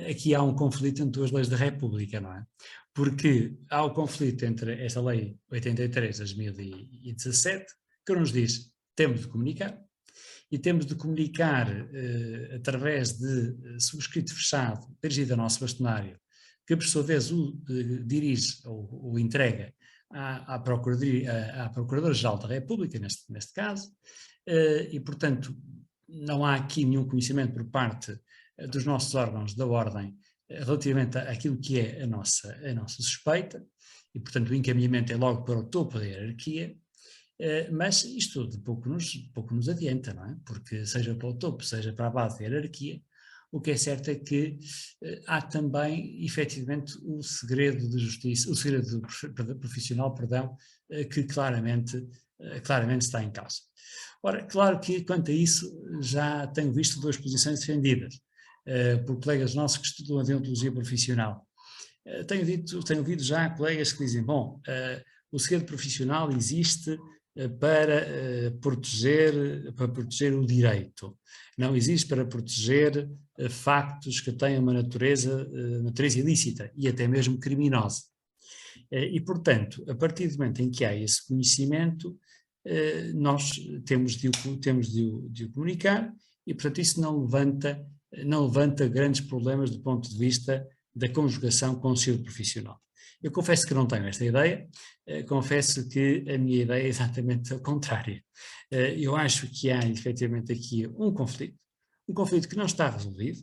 aqui há um conflito entre duas leis da República, não é? Porque há o conflito entre esta lei 83 de 2017, que nos diz temos de comunicar, e temos de comunicar através de subscrito fechado, dirigido ao nosso bastonário, que por sua vez o dirige ou o entrega à Procuradora-Geral da República, neste caso, e portanto não há aqui nenhum conhecimento por parte dos nossos órgãos da ordem relativamente àquilo que é a nossa suspeita, e portanto o encaminhamento é logo para o topo da hierarquia, mas isto de pouco nos adianta, não é? Porque seja para o topo, seja para a base da hierarquia, o que é certo é que há também, efetivamente, o segredo de justiça, o segredo profissional, que claramente está em causa. Ora, claro que quanto a isso já tenho visto duas posições defendidas por colegas nossos que estudam a deontologia profissional. Tenho ouvido já colegas que dizem, bom, o segredo profissional existe para proteger o direito. Não existe para proteger factos que tenham uma natureza ilícita e até mesmo criminosa. E, portanto, a partir do momento em que há esse conhecimento, nós temos de o comunicar e, portanto, isso não levanta grandes problemas do ponto de vista da conjugação com o seu profissional. Eu confesso que não tenho esta ideia, confesso que a minha ideia é exatamente a contrária. Eu acho que há, efetivamente, aqui um conflito que não está resolvido,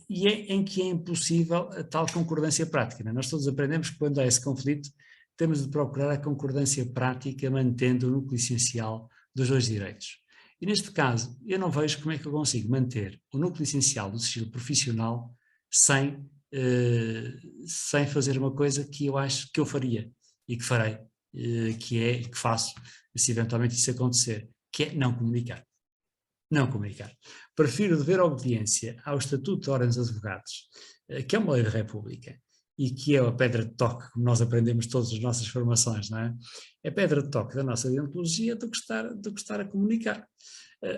e em que é impossível a tal concordância prática. Não é? Nós todos aprendemos que quando há esse conflito, temos de procurar a concordância prática mantendo o núcleo essencial dos dois direitos. E neste caso, eu não vejo como é que eu consigo manter o núcleo essencial do sigilo profissional sem fazer uma coisa que eu acho que eu faria e que farei, que faço, se eventualmente isso acontecer, que é não comunicar. Não comunicar. Prefiro dever obediência ao Estatuto de Ordens dos Advogados, que é uma lei da República, e que é a pedra de toque, como nós aprendemos todas as nossas formações, não é? É a pedra de toque da nossa deontologia do que estar a comunicar.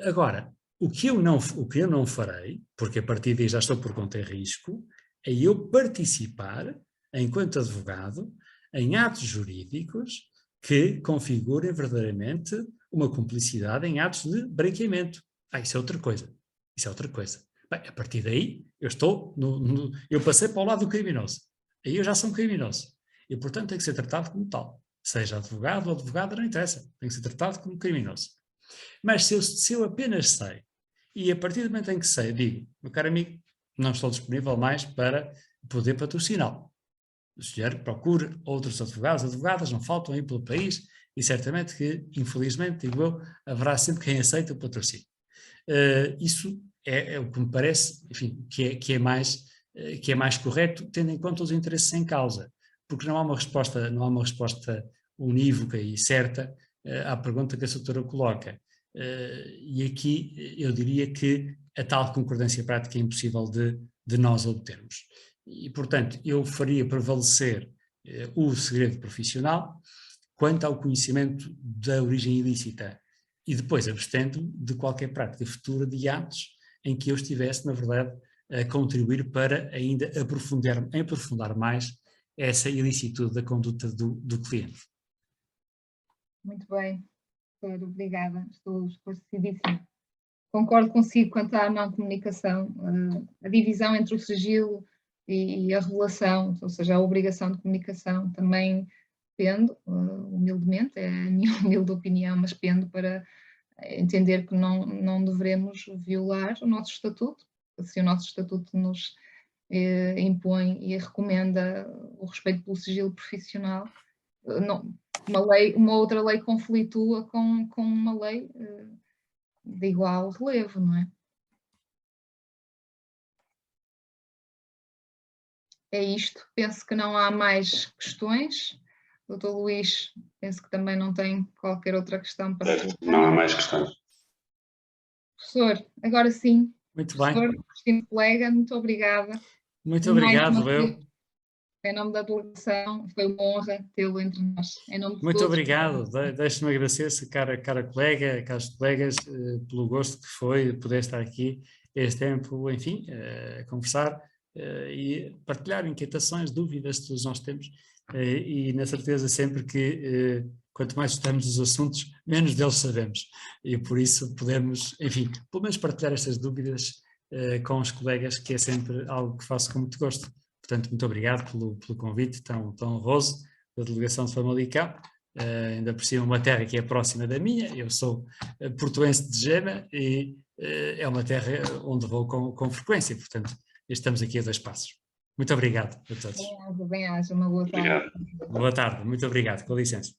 Agora, o que eu não farei, porque a partir daí já estou por conta em risco, é eu participar, enquanto advogado, em atos jurídicos que configurem verdadeiramente uma cumplicidade em atos de branqueamento. Isso é outra coisa. Isso é outra coisa. Bem, a partir daí, eu passei para o lado do criminoso. Aí eu já sou um criminoso. E, portanto, tem que ser tratado como tal. Seja advogado ou advogada, não interessa. Tem que ser tratado como criminoso. Mas se eu apenas sei, e a partir do momento em que sei, digo, meu caro amigo, não estou disponível mais para poder patrociná-lo. O senhor procure outros advogados, advogadas, não faltam aí pelo país, e certamente que, infelizmente, digo eu, haverá sempre quem aceita o patrocínio. Isso é o que me parece, enfim, que é mais correto, tendo em conta os interesses em causa, porque não há uma resposta unívoca e certa à pergunta que a doutora coloca. E aqui eu diria que a tal concordância prática é impossível de nós obtermos. E, portanto, eu faria prevalecer o segredo profissional quanto ao conhecimento da origem ilícita e depois abstendo de qualquer prática futura de atos em que eu estivesse, na verdade, a contribuir para ainda aprofundar mais essa ilicitude da conduta do cliente. Muito bem, doutor, obrigada, estou esclarecidíssima. Concordo consigo quanto à não comunicação, a divisão entre o sigilo e a revelação, ou seja, a obrigação de comunicação também pendo, humildemente, é a minha humilde opinião, mas pendo para entender que não devemos violar o nosso estatuto, se o nosso estatuto nos impõe e recomenda o respeito pelo sigilo profissional, uma outra lei conflitua com uma lei de igual relevo, não é? É isto, penso que não há mais questões. Doutor Luís, penso que também não tem qualquer outra questão para colocar. Não há mais questões. Professor, agora sim. Muito Professor, bem. distinto colega, muito obrigada. Muito obrigado, eu. Em nome da delegação, foi uma honra tê-lo entre nós. Em nome de Muito todos. obrigado. Deixe-me agradecer, cara colega, caros colegas, pelo gosto que foi poder estar aqui este tempo, enfim, a conversar e partilhar inquietações, dúvidas que todos nós temos e na certeza sempre que quanto mais estudamos os assuntos, menos deles sabemos. E por isso podemos, enfim, pelo menos partilhar estas dúvidas com os colegas, que é sempre algo que faço com muito gosto. Portanto, muito obrigado pelo convite tão honroso da Delegação de Famalicão, ainda por cima uma terra que é próxima da minha. Eu sou portuense de Gema e é uma terra onde vou com frequência, portanto estamos aqui a 2 passos. Muito obrigado a todos. Bem-aja, uma boa tarde. Obrigado. Boa tarde, muito obrigado, com licença.